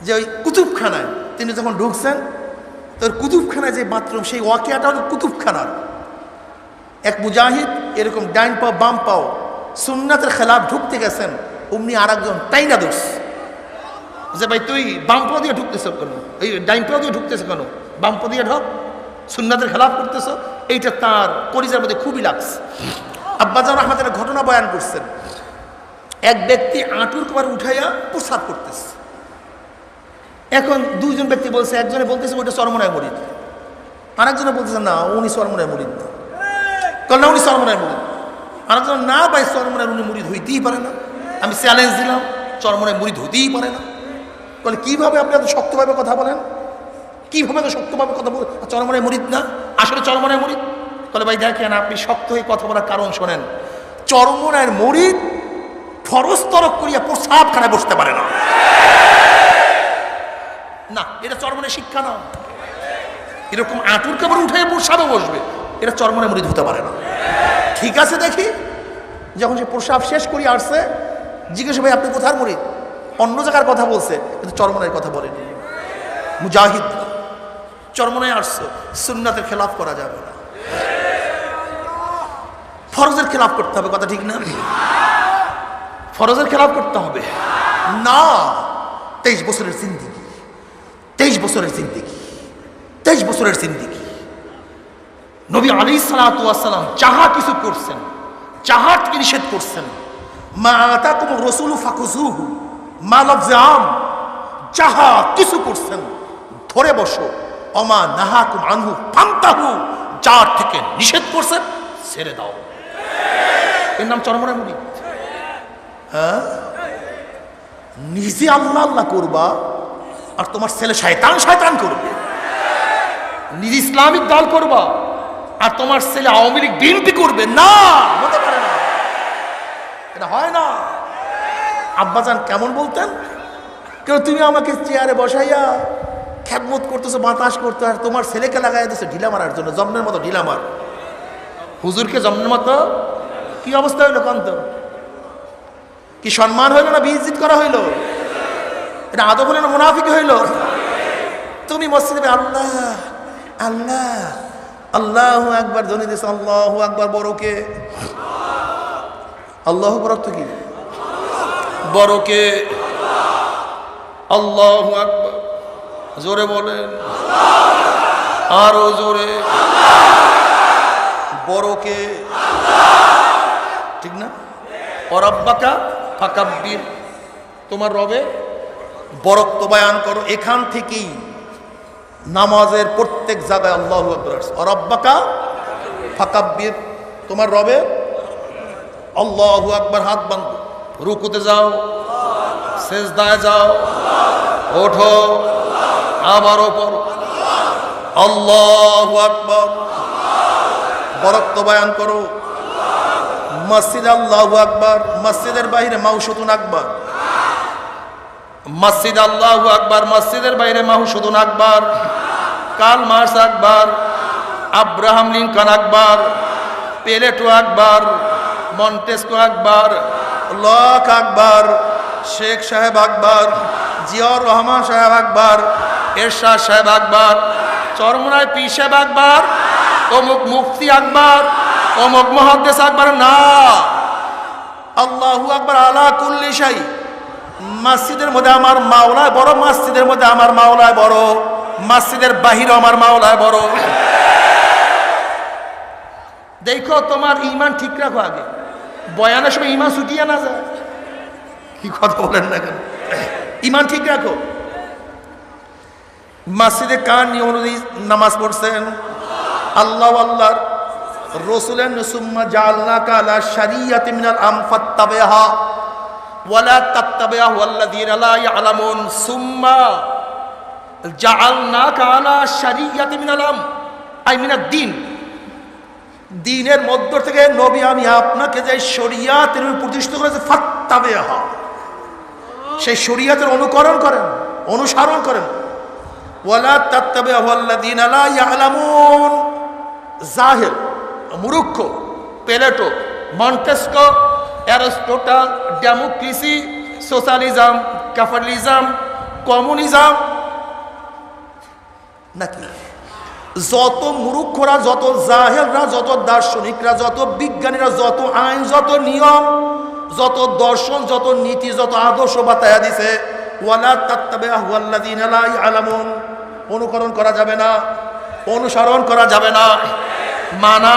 যে ওই কুতুবখানায় তিনি যখন ঢুকছেন, তো কুতুবখানায় যে বাথরুম, সেই ওয়াকিয়াটা হলো কুতুবখানার। এক মুজাহিদ এরকম ডাইন পাও বাম পাও সুন্নাতের খেলাফ ঢুকতে গেছেন, অমনি আর একজন টাইনা দোষ যে ভাই তুই বাম পা দিয়ে ঢুকতেছ কেন, এই ডাইন পা দিয়ে ঢুকতেছ কেন, বাম পা দিয়ে ঢোক, সুন্নাতের খেলাফ করতেছ। এইটা তার পরিচয়ের মধ্যে খুবই লাগছে। আব্বাজান রহমাতুল্লাহ ঘটনা বয়ান করছেন। এক ব্যক্তি আঁটুর কবার উঠাইয়া প্রসাব করতেছে। এখন দুইজন ব্যক্তি বলছে, একজনে বলতেছে ওইটা চরমনায় মুরিদ, আরেকজনে বলতেছে না উনি চরমনায় মুরিদ না, না উনি চরমনায় মুরিদ। আরেকজন না ভাই চরমনায় উনি মুরিদ হইতেই পারে না, আমি চ্যালেঞ্জ দিলাম চরমনায় মুরিদ হইতেই পারে না। বলে কিভাবে আপনি এত শক্তভাবে কথা বলেন, কিভাবে এত শক্তভাবে কথা বলেন, চরমনায় মুরিদ না, আসলে চরমনায় মুরিদ। বলে ভাই দেখেন আপনি শক্ত হয়ে কথা বলার কারণ শোনেন, চরমনায়ের মুরিদ ফরজ তরক করিয়া প্রসাবখানায় বসতে পারে না, না এটা চরমনায় শিক্ষা না। এরকম আঁটুর কাপড় উঠে প্রসাবে বসবে, এটা চরমনায় মুরিদ হতে পারে না। ঠিক আছে দেখি, যখন সে প্রসাব শেষ করিয়া আসছে জিজ্ঞেস ভাই আপনি কোথার মুরিদ, অন্য জায়গার কথা বলছে কিন্তু চরমনায়ের কথা বলেনি। মুজাহিদ চরমনায় আসছে, সুন্নাতের খেলাফ করা যাবে না, ফরজের খেলাফ করতে হবে, কথা ঠিক না? ফরজের খেলাফ করতে হবে না। 23 বছরের জিন্দেগি, 23 বছরের জিন্দেগি, 23 বছরের জিন্দেগি নবী আলাইহিস সালাতু ওয়াস সালাম যাহা কিছু করছেন, যাহা থেকে নিষেধ করছেন, মা আতাকুমুর রাসূলু ফাকুযুহু, মা লফযে আম, যাহা কিছু করছেন ধরে বসো, অমা নাহাকুম আনহু ফান্তাহু, যার থেকে নিষেধ করছেন ছেড়ে দাও। এর নাম চরমনায় মুরিদ। হ্যাঁ, নিজে আল্লাহ আল্লাহ করবা আর তোমার ছেলে শয়তান শয়তান করবে, নিজে ইসলামিক দল করবা আর তোমার ছেলে আওয়ামী লীগ বিএনপি করবে, না হতে পারে না, এটা হয় না। আব্বাজান কেমন বলতেন, কেউ তুমি আমাকে চেয়ারে বসাইয়া খেদমত করতেছো, বাতাস করতে, আর তোমার ছেলেকে লাগাই দিচ্ছে ঢিলা মারার জন্য, জমনের মতো ঢিলা মার। হুজুরকে জমনের মতো কি অবস্থা হইলো কান্ত, কি সম্মান হইল না বিইজ্জত করা হইল, এটা আদব হইল না মুনাফিক হইল। তুমি মসজিদে আল্লাহ আল্লাহ আল্লাহু আকবার ধ্বনি দিয়েছে, আল্লাহু আকবার বড়কে, আল্লাহু বড় তো কি বড়কে, আল্লাহু আকবার জোরে বলেন, আরো জোরে, বড়কে, ঠিক না? অরাব্বাকা ফাকাব্বির, তোমার রবে বরক্ত বয়ান করো। এখান থেকেই নামাজের প্রত্যেক জায়গায় আল্লাহু আকবার, অরাব্বাকা ফাকাব্বির, তোমার রবে আল্লাহু আকবার। হাত বাঁধো, রুকুতে যাও, সেজদায় যাও, ওঠো, আবারও পড়ো আল্লাহু আকবার, বরক্ত বয়ান করো। মসজিদ আল্লাহু আকবার, মসজিদের বাইরে মাউশুতুন আকবার, মসজিদ আল্লাহু আকবার, মসজিদের বাইরে মাউশুতুন আকবার, কার্ল মার্কস আকবার, আব্রাহাম লিঙ্কন আকবার, প্লেটো আকবার, মন্টেস্কো আকবার, লক আকবার, শেখ সাহেব আকবার, জিয়াউর রহমান সাহেব আকবার, এরশাদ সাহেব আকবার, চরমনায় পীর সাহেব আকবার, অমুক মুফতি আকবার, অমুক মুহাদ্দিস আকবার, না, আল্লাহু আকবার আলা কুল্লি শাই। মসজিদের মধ্যে আমার মাওলায় বড়, মসজিদের মধ্যে আমার মাওলায় বড়, মসজিদের বাহিরে আমার মাওলায় বড়। দেখো তোমার ঈমান ঠিক রাখো, আগে বয়ানের সময় ঈমান ছুটিয়ে না যায়। কি কথা বলেন না কেন, ঈমান ঠিক রাখো। মসজিদে কার নিয়ম অনুযায়ী নামাজ পড়ছেন, আল্লাহ আল্লাহর রসুলেন, সুম্মা জাআলনাকা আলা শারিয়াতিন মিনাল আমর ফাত্তাবিহা ওয়ালা তাত্তাবিহু আল্লাযীনা লা ইয়ালামুন, সুম্মা জাআলনাকা আলা শারিয়াতিন মিনাল আমর আই মিনাদ দ্বীন, দ্বীনের মধ্য থেকে নবী আমি আপনাকে যে শরিয়াতের প্রতিষ্ঠিত করেছে, ফাত্তাবিহা, সেই শরিয়াতের অনুকরণ করেন, অনুসরণ করেন। ওয়ালা তাত্তাবিহু আল্লাযীনা লা ইয়ালামুন, জাহিল, মূর্খ, Plato, Montesquieu, Aristotle, democracy, socialism, capitalism, communism, নাকি যত মূর্খরা, যত জাহেলরা, যত দার্শনিকরা, যত বিজ্ঞানীরা, যত আইন, যত নিয়ম, যত দর্শন, যত নীতি, যত আদর্শ বাতায়া দিছে, ওয়ালা তাত্তাবিহু আল্লাযীনা লা ইয়ালামুন, অনুকরণ করা যাবে না, অনুসরণ করা যাবে না, মানা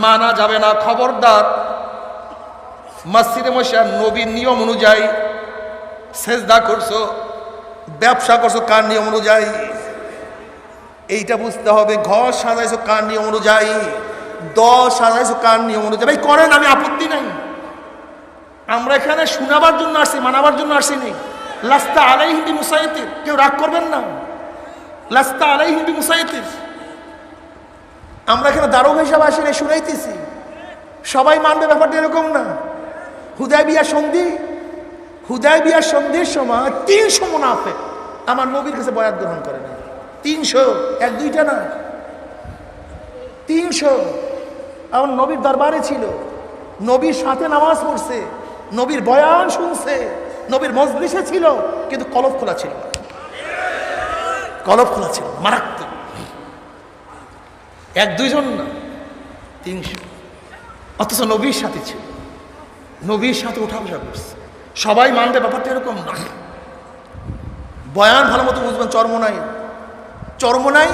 মানা যাবে না, খবরদার। মসজিদে বসে নবীর নিয়ম অনুযায়ী সেজদা করছো, ব্যবসা করছো কার নিয়ম অনুযায়ী, এইটা বুঝতে হবে। ঘর সাজাইছো কার নিয়ম অনুযায়ী, দল সাজাইছো কার নিয়ম অনুযায়ী। ভাই করেন, আমি আপত্তি নাই। আমরা এখানে শোনাবার জন্য আসছি, মানাবার জন্য আসছি নেই। লাস্তা আলাইহিম বিমুসাইতির, কেউ রাগ করবেন না। লাস্তা আলাইহিম বিমুসাইতির, আমরা এখানে দারোগা হিসাবে আসি নাই, শুনাইতেছি। সবাই মানবে ব্যাপারটা এরকম না। হুদায়বিয়া সন্ধি, হুদায়বিয়া সন্ধির সময় 300 মুনাফিক আমার নবীর কাছে বয়াত গ্রহণ করে না। 300, 1-2টা না, 300 আমার নবীর দরবারে ছিল, নবীর সাথে নামাজ পড়ছে, নবীর বয়ান শুনছে, নবীর মজলিসে ছিল, কিন্তু কলব খোলা ছিল না। কলব খোলা ছিল, মারাত্মক। 1-2 জন না, 300। অথচ নবীর সাথে ছিল, নবীর সাথে উঠা বসা করছে। সবাই মানবে ব্যাপারটা এরকম না। বয়ান ভালো মতো বুঝবেন। চরমোনাই, চরমোনাই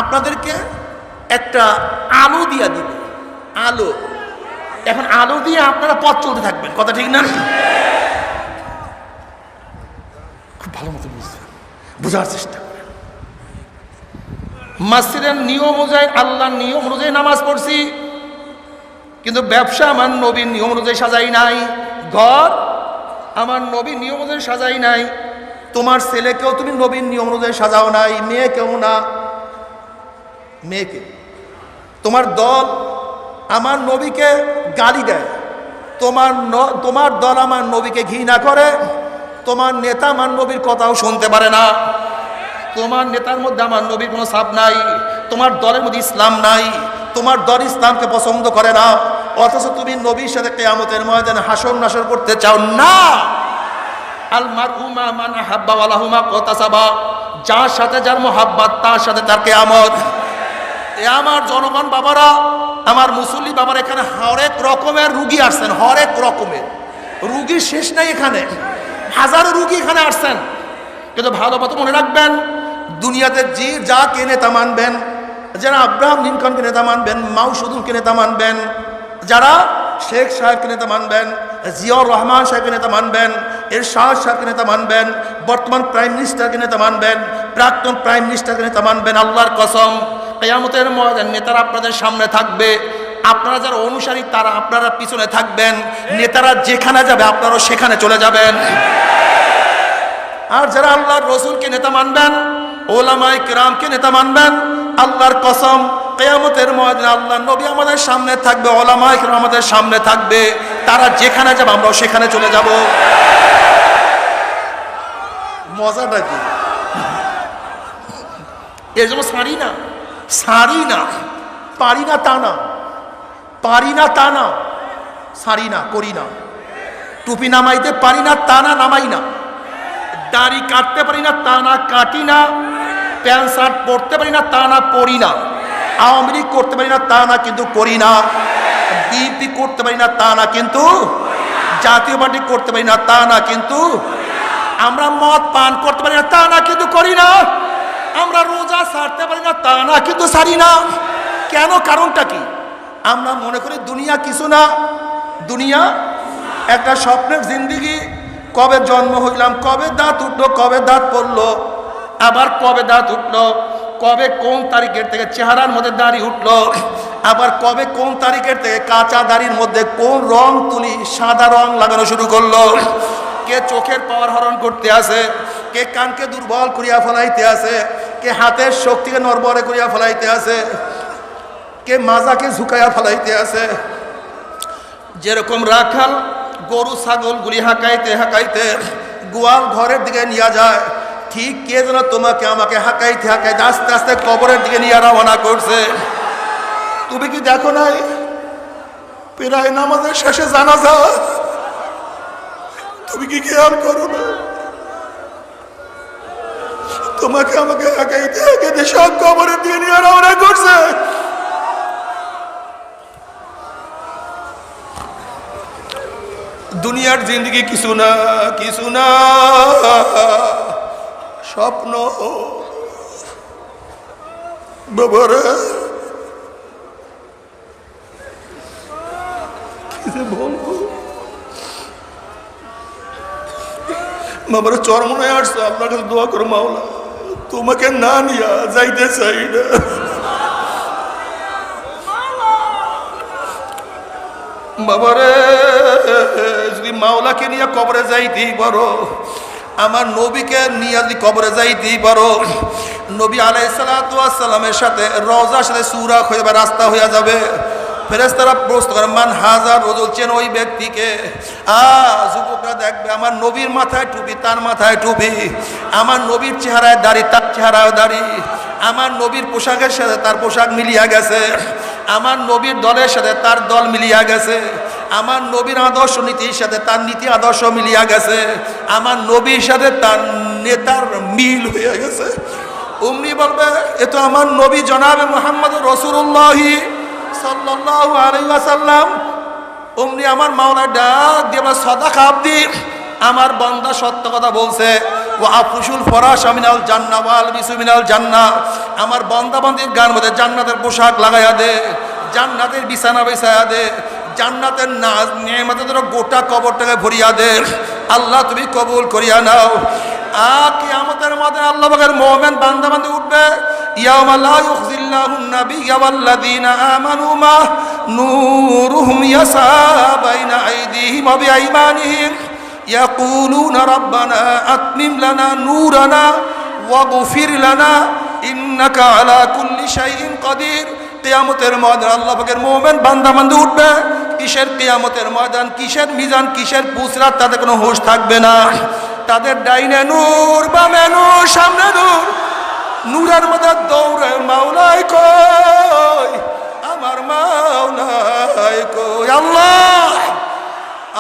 আপনাদেরকে একটা আলো দিয়া দিবে, আলো। এখন আলো দিয়ে আপনারা পথ চলতে থাকবেন, কথা ঠিক না? খুব ভালো মতো বুঝবেন, বোঝার চেষ্টা করেন। মসজিদের নিয়ম অনুযায়ী, আল্লাহর নিয়ম অনুযায়ী নামাজ পড়ছি, কিন্তু ব্যবসা আমার নবীর নিয়ম অনুযায়ী সাজাই নাই, ঘর আমার নবীর নিয়ম অনুযায়ী সাজাই নাই, তোমার ছেলেকেও তুমি নবীর নিয়ম অনুযায়ী সাজাও নাই, মেয়েকেও না, মেয়েকে। তোমার দল আমার নবীকে গালি দেয়, তোমার দল আমার নবীকে ঘৃণা করে, তোমার নেতা আমার নবীর কথাও শুনতে পারে না, তোমার নেতার মধ্যে আমার নবীর কোনো ছাপ নাই, তোমার দলের মধ্যে ইসলাম নাই, তোমার দল ইসলামকে পছন্দ করে না, অথচ তুমি নবীর সাথে কিয়ামতের ময়দানে হাসর নাসর করতে চাও না। আল মারউ মা মান আহাব্বা ওয়া লাহু মা কাতাসাবা, যার সাথে যার মোহাব্বত তার সাথে তার কিয়ামত। এ আমার জনগণ বাবারা, আমার মুসল্লি বাবার, এখানে হরেক রকমের রুগী আসছেন, হরেক রকমের রুগীর শেষ নাই। এখানে হাজারো রুগী এখানে আসছেন, কিন্তু ভালো মতো মনে রাখবেন, দুনিয়াতে যে যাকে নেতা মানবেন, যারা আব্রাহাম লিঙ্কনকে নেতা মানবেন, মাউ সুদুরকে নেতা মানবেন, যারা শেখ সাহেবকে নেতা মানবেন, জিয়াউর রহমান সাহেবকে নেতা মানবেন, এরশাদ সাহেবকে নেতা মানবেন, বর্তমান প্রাইম মিনিস্টারকে নেতা মানবেন, প্রাক্তন প্রাইম মিনিস্টারকে নেতা মানবেন, আল্লাহর কসম কিয়ামতের ময়দানে নেতারা আপনাদের সামনে থাকবে, আপনারা যারা অনুসারী তারা আপনারা পিছনে থাকবেন, নেতারা যেখানে যাবে আপনারাও সেখানে চলে যাবেন। আর যারা আল্লাহর রসুলকে নেতা মানবেন, ওলামায়ে কিরামকে নেতা মানবেন, আল্লাহর কসম কিয়ামতের ময়দানে আল্লাহর নবী আমাদের সামনে থাকবে, ওলামায়ে কিরাম আমাদের সামনে থাকবে, তারা যেখানে যাবে আমরাও সেখানে চলে যাব। মজাটা কি? এর জন্য সারি না, সারি না, পারি না তা না, পারি না তা না, সারি না, করি না। টুপি নামাইতে পারি না তা না, নামাই না। দাড়ি কাটতে পারি না তা না, কাটি না। প্যান্ট শার্ট পরতে পারি না তা না, পরি না। আওয়ামী লীগ করতে পারি না তা না, কিন্তু করি না। বিএনপি করতে পারি না তা না, কিন্তু জাতীয় পার্টি করতে পারি না তা না, কিন্তু আমরা মদ পান করতে পারি না তা না, কিন্তু করি না। আমরা রোজা ছাড়তে পারি না তা না, কিন্তু ছাড়ি না। কেন? কারণটা কি? আমরা মনে করি দুনিয়া কিছু না, দুনিয়া একটা স্বপ্নের জিন্দিগি। কবে জন্ম হইলাম, কবে দাঁত উঠলো, কবে দাঁত পড়লো, আবার কবে দাঁত উঠলো, কবে কোন তারিখের থেকে চেহারার মধ্যে দাড়ি উঠলো, আবার কবে কোন তারিখের থেকে কাঁচা দাড়ির মধ্যে কোন রং তুলি সাদা রং লাগানো শুরু করলো। কে চোখের পাওয়ার হরণ করতে আছে, কে কানকে দুর্বল করিয়া ফেলাইতে আছে, কে হাতের শক্তিকে নড়বড়ে করিয়া ফেলাইতে আছে, কে মাজাকে ঝুঁকাইয়া ফেলাইতে আছে। যেরকম রাখাল গরু ছাগল গুলি হাঁকাইতে হাঁকাইতে গোয়াল ঘরের দিকে নিয়ে যায়, ঠিক কে যেন তোমাকে আমাকে হাঁকাইতে হাঁকাইতে আস্তে আস্তে কবরের দিকে নিয়ে রওনা করছে। তুমি কি দেখো নাই প্রায় নামাজের শেষে জানাজা? তুমি কি খেয়াল করো না? তোমাকে আমাকে হাঁকাইতে হাঁকাইতে সব কবরের দিকে নিয়ে রওনা করছে। দুনিয়ার জিন্দগি কিছু না, কিছু না, স্বপ্ন। বাবারে বলবো? বাবার চরমনায় আসছো, আপনার কাছে দোয়া করো মাওলা, তোমাকে না নিয়া যাইতে চাই না। বাবারে যদি মাওলাকে নিয়ে কবরে যাইতেই পারো, আমার নবীকে নিয়ে যদি কবরে যাইতেই পারো, নবী আলাইহিস সালাতু ওয়াস সালামের সাথে রওজার সাথে সূরা হয়ে যাবে, রাস্তা হয়ে যাবে। ফেরেশতারা প্রশ্ন করে মান হাজার রজুল, চেন ওই ব্যক্তিকে? যুবকরা দেখবে আমার নবীর মাথায় টুপি, তার মাথায় টুপি, আমার নবীর চেহারায় দাড়ি, তার চেহারায় দাড়ি, আমার নবীর পোশাকের সাথে তার পোশাক মিলিয়া গেছে, আমার নবীর দলের সাথে তার দল মিলিয়া গেছে, আমার নবীর আদর্শ নীতির সাথে তার নীতি আদর্শ মিলিয়া গেছে, আমার নবীর সাথে তার নেতার মিল হয়ে গেছে। অমনি বলবে এ তো আমার নবী জনাবে মুহাম্মদ রাসূলুল্লাহ সাল্লাল্লাহু আলাইহি ওয়াসাল্লাম। অমনি আমার মাওলা ডাক দিয়ে বলে সাদাকা আব্দি, আমার বান্দা সত্য কথা বলছে। ওয়া আফুশুল ফরাশ মিনাল জান্নাহ ওয়া আলবিসু মিনাল জান্নাহ, আমার বান্দা বান্দির গান মধ্যে জান্নাতের পোশাক লাগাইয়া দে, জান্নাতের বিছানা বিছাইয়া দে, জান্নাতের নাজ নেয়ামতের গোটা কবরটাকে ভরিয়া দে। আল্লাহ তুমি কবুল করিয়া নাও। কিয়ামতের মাঠে আল্লাহ পাকের মুমিন বান্দা বান্দি উঠবে, ইয়াউমা লা ইউখজিল্লাহুন নাবিয়্যা ওয়াল্লাযীনা আমানু মা নূরুহুম ইয়াসা বাইনা আইদিহিম ওয়া বিআইমানিহিম ইয়াকুলুনা রাব্বানা আতমিম লানা নূরানা ওয়াগফির লানা ইন্নাকা আলা কুল্লি শাইইন কাদির। কিয়ামতের ময়দান আল্লাহ পাকের মুমিন বান্দা বান্দি উঠবে। কিসের কিয়ামতের ময়দান, কিসের মিজান, কিসের পুসরাত, তাদের কোনো হুঁশ থাকবে না। তাদের ডাইনে নূর, বামে নূর, সামনে নূর, নূরের মধ্যে দৌড়ে মাওলাই কই, আমার মাওলাই কই। আল্লাহ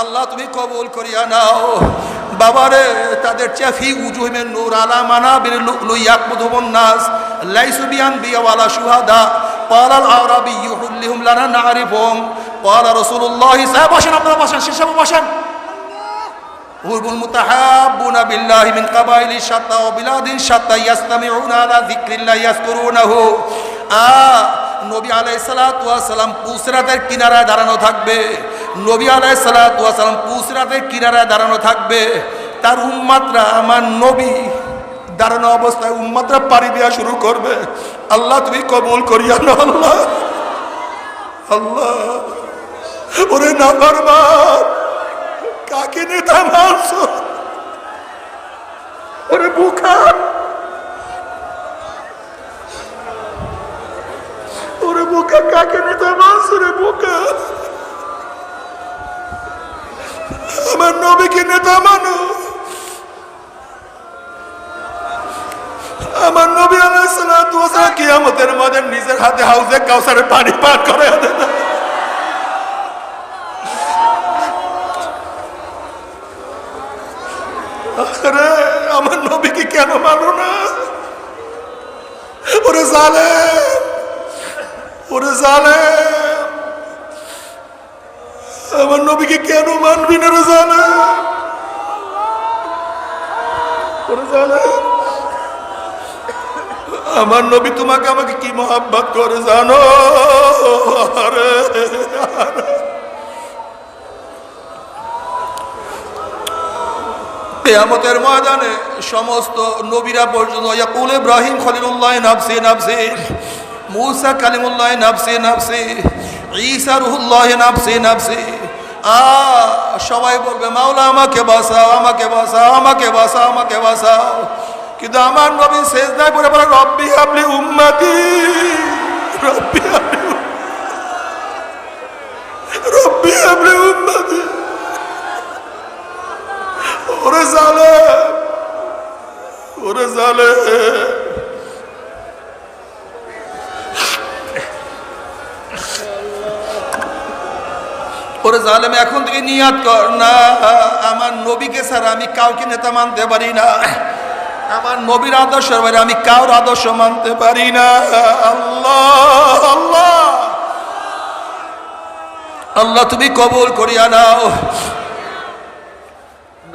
আল্লাহ তুমি কবুল করিয়া নাও। বাবারে তাদের চাফি উজুহিমের নূর আলা মানাবির লুকলু ইয়াকবুদুহুন নাস লাইসু বিআনবিয়া ওয়ালা শুহাদা ক্বালাল আরাবী ইউহুল্লিহুম লানা নারিফুহুম ক্বালা রাসূলুল্লাহ। বসেন আপনারা, বসেন, শেষে বসেন। হুবুল মুতাহাব্বুনা বিল্লাহি মিন কাবাইলি শাত্তা ওয়া বিলাদিন শাত্তা ইয়াসতামিউনা আলা যিকরিল্লাহি ইয়াযকুরুনাহু। নবী আলাইহিস সালাতু ওয়াস সালাম পুসরাতের কিনারায় দাঁড়ানো থাকবে। নবী আলাইহিস সালাতু ওয়াস সালাম পুসরাতের কিনারায় দাঁড়ানো থাকবে। তার উম্মতরা আমার নবী দাঁড়ানো অবস্থায় উম্মতরা পাড়ি দেওয়া শুরু করবে। আল্লাহ তুমি কবুল করিয়া নাও। আল্লাহ আল্লাহ ওরে নাফরমান, কাকে নেতা মানছো? ওরে বুকা, ওরে বুকা, কাকে নেতা মানছো রে বুকা? আমার নবীকে নেতা মানো। আমার নবী আলাইহিস সালাতু ওয়াস সালাম কিয়ামতের মাঠে নিজের হাতে হাউজে কাউসারের পানি পান করে দেন। আরে আমার নবীকে কেন মানো না? ওরে জালেম, ওরে জালেম, আমার নবীকে কেন মানবি না রে জালেম? ওরে জালেম, আমার নবী তোমাকে আমাকে কি মহব্বত করে জানো? আরে কিয়ামতের ময়দানে সমস্ত নবীরা পর্যন্ত ইয়াকুল ইব্রাহিম খলিলুল্লাহ নাফসি নাফসি, মুসা কালিমুল্লাহ নাফসি নাফসি, ঈসা রুহুল্লাহ নাফসি নাফসি। সবাই বলবে মাওলা আমাকে বাঁচাও, আমাকে বাঁচাও, আমাকে বাঁচাও, আমাকে বাঁচাও। কিন্তু আমার নবী সেজদায় পড়ে বলে রব্বি হাবলি উম্মতি, রব্বি হাবলি, রব্বি হাবলি উম্মতি। ওরে জালেম, ওরে জালেম, ওরে জালেম, এখন থেকে নিয়াত কর না আমার নবীকে ছাড়া আমি কাউকে নেতা মানতে পারি না। আমার নবীর আদর্শের বাইরে আমি কাউর আদর্শ মানতে পারি না। আল্লাহ আল্লাহ আল্লাহ তুমি কবুল করিয়া নাও।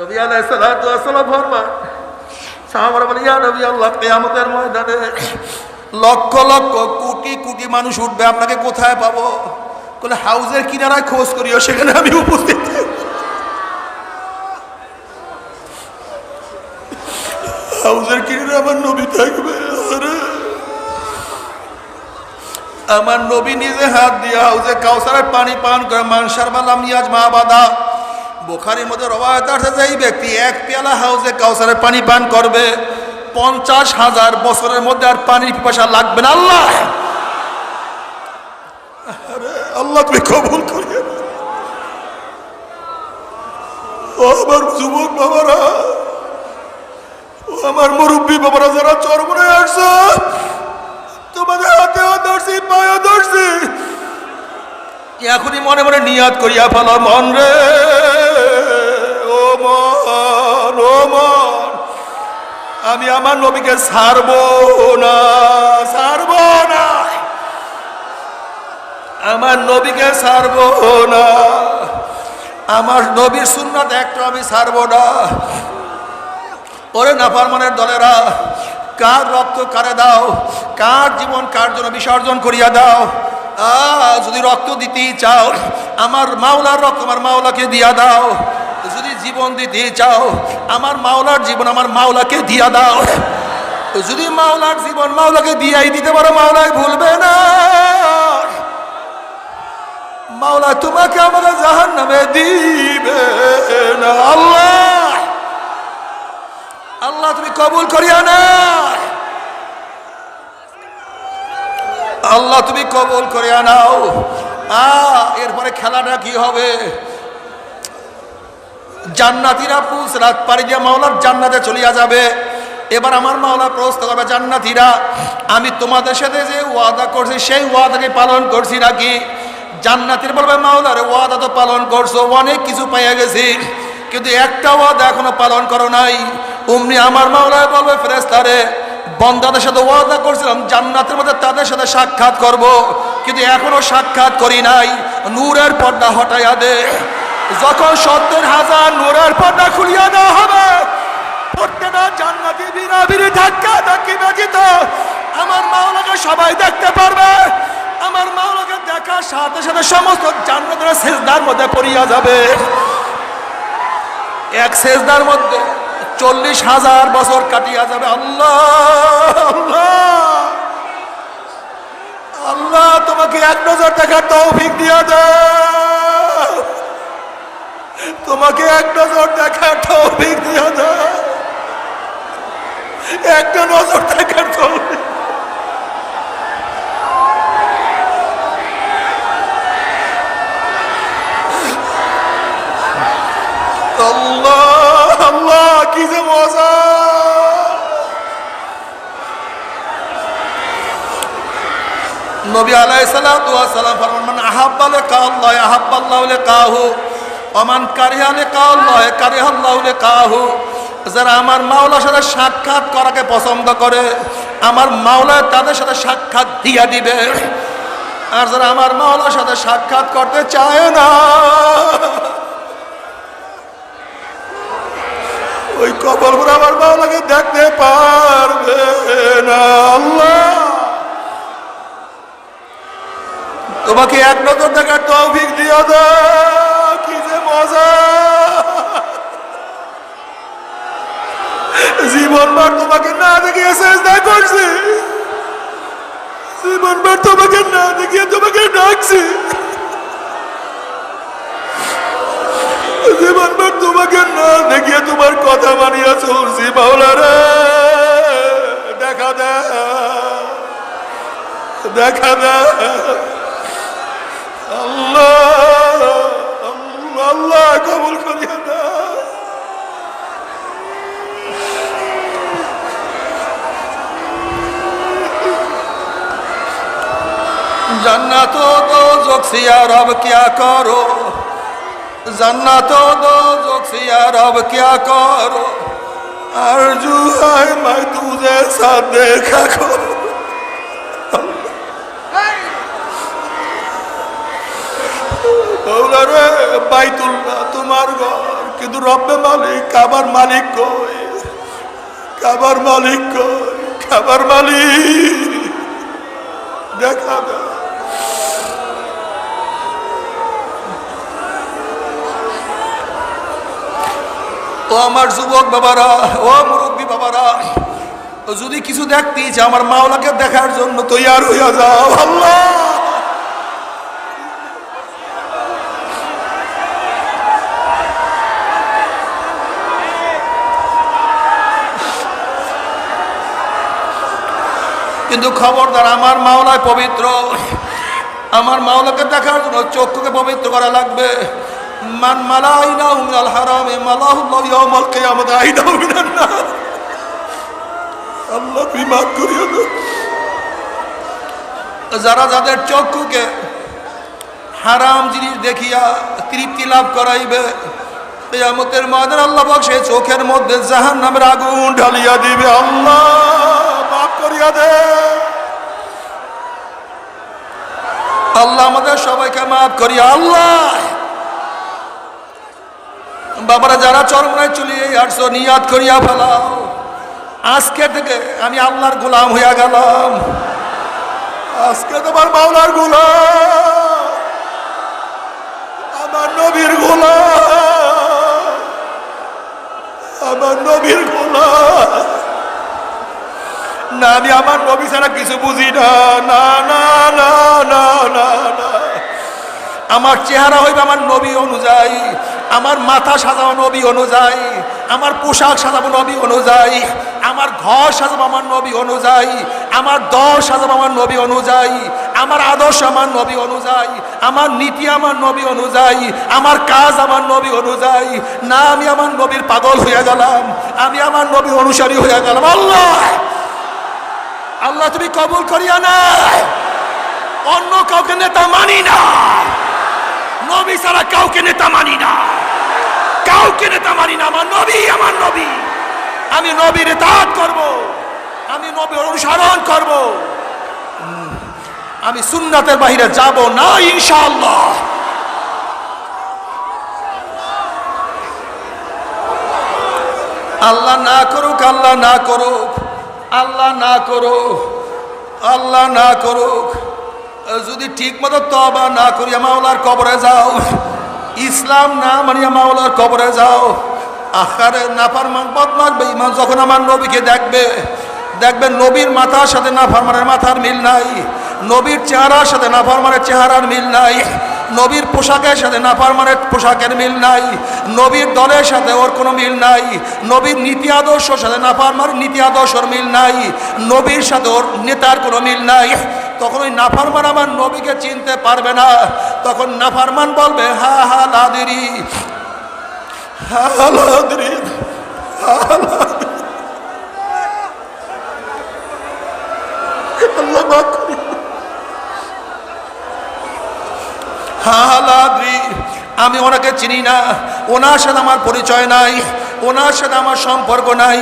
নবী আলাইহিস সালাতু ওয়াস সালাম ফরমান, সাহাবারা বলে ইয়া নবী আল্লাহ, কিয়ামতের ময়দানে লক্ষ লক্ষ কোটি কোটি মানুষ উঠবে, আপনাকে কোথায় পাবো? বলে হাউজের কিনারায় খোঁজ করিও, সেখানে আমি উপস্থিত। হাউজের কিনারে আমার নবী থাকবে। আরে আমার নবী নিজে হাত দিয়ে হাউজে কাউসারের পানি পান করে। মানসার বালাম ইয়াজ মাহবাদা, বুখারীর মধ্যে রওয়ায়াত আছে যে এই ব্যক্তি এক পেয়ালা হাউজে কাউসারের পানি পান করবে 50,000 বছরের মধ্যে আর পানির পিপাসা লাগবে না। আল্লাহ, আরে আল্লাহ তুমি কবুল করিয়ে। ও আমার যুবক বাবারা, ও আমার মুরব্বী বাবারা যারা চরমনে আসছে, তোমাদের হাতেও ধরছি, পায়েও ধরছি, এখনই মনে মনে নিয়াত করিয়া ফেলো। মন রে, ও মন, ও মন, আমি আমার নবীকে ছাড়বো না, ছাড়বো না, আমার নবীকে ছাড়বো না, আমার নবীর সুন্নাত একটু আমি ছাড়বো না। ওরে নাফরমানের দলেরা, কার রক্ত কারে দাও, কার জীবন কার জন্য বিসর্জন করিয়া দাও। যদি রক্ত দিতেই চাও, আমার মাওলার রক্ত আমার মাওলাকে দিয়া দাও। যদি জীবন দিতে চাও, আমার মাওলার জীবন আমার মাওলাকে দিয়া দাও। যদি মাওলার জীবন মাওলাকে দিয়াই দিতে পারো, মাওলাই ভুলবে না। মাওলা তোমাকে আমাকে জাহান্নামে দিবে না। আল্লাহ, আল্লাহ তুমি কবুল করিয়া না, আল্লাহ তুমি কবুল করিয়া নাও। এরপরে খেলাটা কি হবে? জান্নাতীরা পুসরাত পাড়ি দিয়ে মাওলার জান্নাতে চলিয়া যাবে। এবার আমার মাওলা প্রশ্ন করবে, জান্নাতীরা আমি তোমাদের সাথে যে ওয়াদা করছি সেই ওয়াদাকে পালন করছি নাকি? জান্নাতীরা বলবে, মাওলার ওয়াদা তো পালন করছো, অনেক কিছু পাইয়া গেছি, কিন্তু একটা ওয়াদা এখনো পালন করো নাই। অমনি আমার মাওলা বলবে, ফেরেশতারে বান্দাদের সাথে ওয়াদা করছিলাম জান্নাতের মধ্যে তাদের সাথে সাক্ষাৎ করব, কিন্তু এখনো সাক্ষাৎ করি নাই। নূরের পর্দা হটাইয়া দে। যখন 70,000 নূরের পর্দা খুলিয়া দেওয়া হবে, প্রত্যেকটা জান্নাতি বিরাবিরি ধাক্কা ধাক্কি ব্যতীত আমার মাওলাকে সবাই দেখতে পারবে। আমার মাওলাকে দেখার সাথে সাথে সমস্ত জান্নাতের সেজদার মধ্যে পড়িয়া যাবে। এক সেজদার মধ্যে 40,000 বছর কাটিয়া যাবে। আল্লাহ, আল্লাহ, আল্লাহ তোমাকে এক নজর দেখার তৌফিক দিয়া দাও, তোমাকে এক নজর দেখার তৌফিক দিয়া দাও, একটা নজর দেখার তৌফিক। আল্লাহ, আল্লাহ কি যে মজা। নবী আলাইহিস সালাতু ওয়াস সালাম ফরমান, মান আহাব্বা লিকা আল্লাহ আহাব্বাল্লাহু লিকাহু ওয়া মান কারিহা লিকা আল্লাহ কারিহাল্লাহু লিকাহু। যারা আমার মাওলার সাথে সাক্ষাৎ করাকে পছন্দ করে, আমার মাওলা তাদের সাথে সাক্ষাৎ দিয়া দিবে। আর যারা আমার মাওলার সাথে সাক্ষাৎ করতে চায় না, ওই কবরগুলো আমার মাওলাকে দেখতে পারবে না। আল্লাহ তোমাকে এক নজর দেখার তৌফিক দিও দাও। কি যে মজা, জীবনভর তোমাকে না দেখিয়ে চেষ্টা করছি, জীবনভর তোমাকে না দেখিয়ে তোমাকে ডাকছি, জীবনভর তোমাকে না দেখিয়ে তোমার কথা মানিয়া চলছি। মাওলা রে দেখা দে, দেখা দে। আল্লাহ, আল্লাহ কবুল করিয়া দাও। जन्नत दोज़ख से या रब क्या करो, जन्नत दोज़ख से या रब क्या करो, आरज़ू है मैं तुझे साथ देखा करो। मौला रे বাইতুল্লাহ তোমার ঘর, কিন্তু রব্বে মালিক কাবার মালিক কই, কাবার মালিক কই, কাবার মালিক দেখা দাও। ও আমার যুবক বাবারা, ও মুরব্বী বাবারা, যদি কিছু দেখতে ইচ্ছে আমার মাওলাকে দেখার জন্য তৈয়ার হইয়া যাও। আল্লাহ কিন্তু খবরদার, আমার মাওলায় পবিত্র, আমার মাওলাকে দেখার জন্য চক্ষুকে পবিত্র করা লাগবে। মান মালাইনাহু মিনাল হারামে মালাহুল্লাহু ইয়াউমাল কিয়ামাতি আইনাহু মিনান নার। আল্লাহ তুমি মাফ করিও না। যারা যাদের চক্ষুকে হারাম জিনিস দেখিয়া তৃপ্তি লাভ করাইবে, কিয়ামতের ময়দানে আল্লাহ পাক সেই চোখের মধ্যে জাহান্নামের আগুন ঢালিয়া দিবে। আল্লাহ মাফ করিয়া দে। আল্লাহ আমাদের সবাইকে মাফ করিয়া। আল্লাহ বাবারা, যারা চরমনায় চলিয়ে আসছো নিয়াত করিয়া ফেলাও, আজকে থেকে আমি আল্লাহর গোলাম হইয়া গেলাম। আজকে তোমার মাওলার গোলাম, আমার নবীর গোলাম, আমার নবীর গোলাম। না, আমি আমার নবী ছাড়া কিছু বুঝি না। না না না না না না, আমার চেহারা হইবে আমার নবী অনুযায়ী, আমার মাথা সাজাবো নবী অনুযায়ী, আমার পোশাক সাজাবো নবী অনুযায়ী, আমার ঘর সাজাবো আমার নবী অনুযায়ী, আমার দল সাজাবো আমার নবী অনুযায়ী, আমার আদর্শ আমার নবী অনুযায়ী, আমার নীতি আমার নবী অনুযায়ী, আমার কাজ আমার নবী অনুযায়ী। না, আমি আমার নবীর পাগল হইয়া গেলাম, আমি আমার নবীর অনুসারী হইয়া গেলাম। আল্লাহ আল্লাহ তুমি কবুল করিয়া না। অন্য কাউকে নেতা মানি না, নবী ছাড়া কাউকে নেতা মানি না, কাউকে নেতা মানি না। আমার নবী, আমার নবী, আমি নবীর ইতাআত করব, আমি নবীর অনুসরণ করব, আমি সুন্নাতের বাইরে যাব না ইনশাআল্লাহ। আল্লাহ না করুক, আল্লাহ না করুক, আল্লাহ না করুক, আল্লাহ না করুক। যদি ঠিক মতো তওবা না করিয়া মাওলার কবরে যাও, ইসলাম না মানিয়া মাওলার কবরে যাও, আখারে নাফরমান বদমাশ বেঈমান যখন আমার নবীকে দেখবে, দেখবেন নবীর মাথার সাথে নাফরমানের মাথার মিল নাই, নবীর চেহারার সাথে নাফরমানের চেহারার মিল নাই, নবীর পোশাকের সাথে নাফরমানের পোশাকের মিল নাই, নবীর দলের সাথে ওর কোনো মিল নাই, নবীর নীতি আদর্শের সাথে নাফরমানের নীতি আদর্শের মিল নাই, নবীর সাথে ওর নেতার কোনো মিল নাই। তখন ওই নাফরমান আমার নবীকে চিনতে পারবে না। তখন নাফরমান বলবে হা হা লাদিরি, হা লাদিরি, হা লাদিরি। আল্লাহ মাফ করি। হা লাদিরি, আমি ওনাকে চিনি না, ওনার সাথে আমার পরিচয় নাই, ওনার সাথে আমার সম্পর্ক নাই।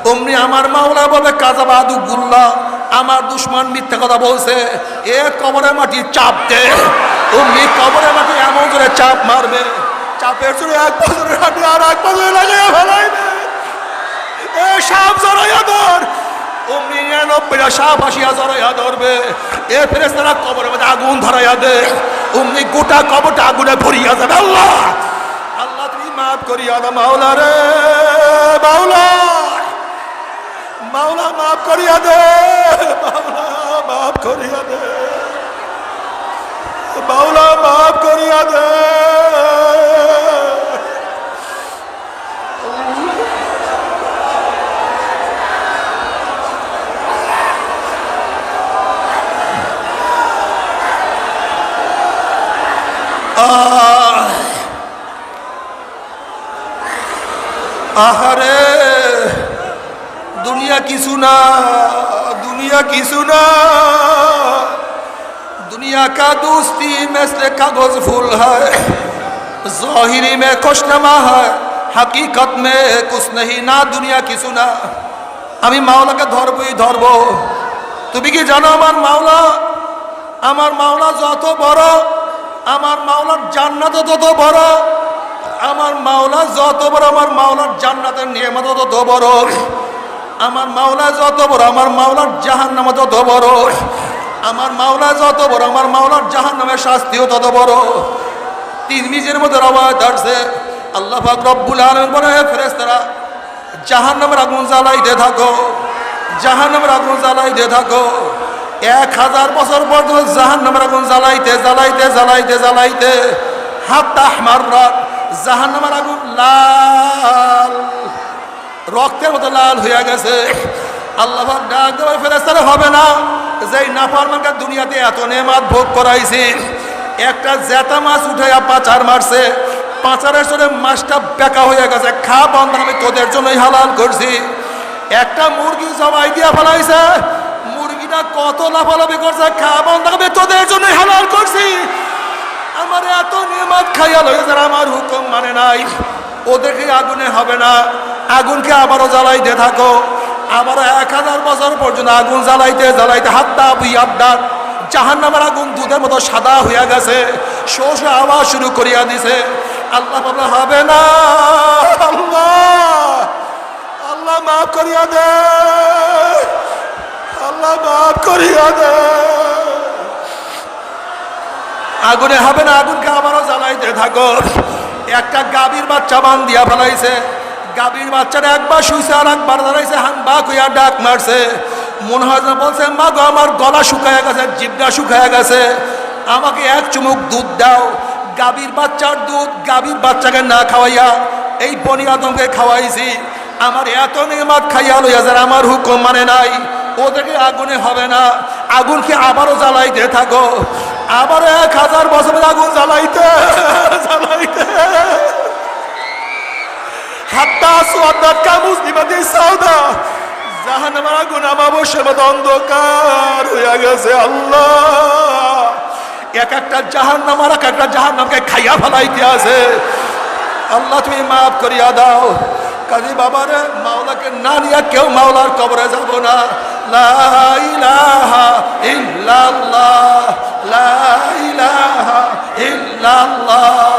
অমনি আমার মাওলা বলে কাযাবা আদুগুল্লাহ, আমার দুশ্মন মিথ্যা কথা বলছে, এ কবরে মাটি চাপ দে। অমনি কবরে মাটি এমন করে চাপ মারবে, চাপের জন্য এক বছরের হাঁটি আর এক বছর লাগাইয়া ফেলাইবে। এ সাপ জড়াইয়া ধর। অমনি 99টা সাপ আসিয়া জড়াইয়া ধরবে। এ ফেরেশতারা কবরের মধ্যে আগুন ধরাইয়া দে। অমনি গোটা কবরটা আগুনে ভরিয়া যাবে। আল্লাহ আল্লাহ তুমি মাফ করিয়া দাও মাওলা রে, মাওলা মাওলা মাফ করিয়া দে, মাওলা মাফ করিয়া দে, মাওলা মাফ করিয়া দে। আহারে दुनिया की सुना, दुनिया की सुना, दुनिया का दोस्ती مثل कागज फूल है, ज़ाहिरी में खुशनमा है, हकीकत में कुछ नहीं ना। दुनिया की सुना, আমি মাওলাকে ধরবই ধরব। তুমি কি জানো আমার মাওলা যত বড়, আমার মাওলার জান্নাত তত বড়, আমার মাওলা যত বড়, আমার মাওলার জান্নাতের নিয়ামত তত বড়, আমার মাওলা যত বড়, আমার মাওলার জাহান্নাম তত বড়, আমার মাওলা যত বড়, আমার মাওলার জাহান্নামের শাস্তিও তত বড়। তিরমিজির মধ্যে রওয়ায়াত আছে আল্লাহ পাক রব্বুল আলামিন বলে, হে ফেরেশতারা, জাহান্নামের আগুন জ্বালাইতে থাকো, জাহান্নামের আগুন জ্বালাইতে থাকো। 1000 বছর পর্যন্ত জাহান্নামের আগুন জ্বালাইতে জ্বালাইতে জ্বালাইতে জ্বালাইতে হাত্তা আহমাররাত, জাহান্নামের আগুন লাল, রক্তের মতো লাল হয়ে গেছে। আল্লাহ পাক ডাক দেওয়ার ফেরেশতারা, হবে না, যেই নাফরমানকে দুনিয়াতে এত নেয়ামত ভোগ করাইছি, একটা জেতা মাছ উঠাইয়া পাচার মারছে, পাচারের সঙ্গে মাছটা বেঁকা হয়ে গেছে, খা বন্ধ, আমি তোদের জন্যই হালাল করছি। একটা মুরগি জবাই দিয়া ফেলাইছে, মুরগিটা কত লাফালাফি করছে, খা বন্ধ, আমি তোদের জন্যই হালাল করছি। আমার এত নেয়ামত খাইয়া লইয়া যারা আমার হুকুম মানে নাই, ওদেরকে আগুনে হবে না, আগুনকে আবারও জ্বালাইতে থাকো। আবারও 1000 বছর পর্যন্ত আগুন জ্বালাইতে জ্বালাইতে হাত্তা বিয়াদ্দার, জাহান্নামের আগুন দুধের মতো সাদা হইয়া গেছে, শো শো আওয়াজ শুরু করিয়া দিছে। আল্লাহ বাবা, হবে না, আল্লাহ আল্লাহ মাফ করিয়া দে, আল্লাহ মাফ করিয়া দে। আগুনে হবে না, আগুনকে আবারও জ্বালাইতে থাকো। একটা গাভীর বাচ্চা বান দিয়া ফেলাইছে, গাভীর বাচ্চাটা একবার শুইছে আর একবার দাঁড়াইছে, হাঙ্গা কইয়া ডাক মারছে। মনে হয় না বলছে, মা গো, আমার গলা শুকায়া গেছে, জিভটা শুকায়া গেছে, আমাকে এক চুমুক দুধ দাও। গাভীর বাচ্চার দুধ গাভীর বাচ্চাকে না খাওয়াইয়া এই বনি আদমকে খাওয়াইছি। আমার এত নেয়ামত খাইয়া লইয়া যারা আমার হুকুম মানে নাই, ওদেরকে আগুনে হবে না, আগুনকে আবারও জ্বালাইতে থাকো। আবারও 1000 বছর আগুন জ্বালাইতে জ্বালাইতে হাত্তা সুয়াদাত কামুসলিমাতি সাউদা, জাহান্নামের আগুন আমাবস্যার মতো অন্ধকার হইয়া গেছে। আল্লাহ, এক একটা জাহান্নাম আর এক একটা জাহান্নামকে খাইয়া ফেলাইতে আছে। আল্লাহ, তুমি মাফ করিয়া দাও। কাজী বাবারে, মাওলাকে না নিয়া কেউ মাওলার কবরে যাব না। লা ইলাহা ইল্লাল্লাহ, লা ইলাহা ইল্লাল্লাহ,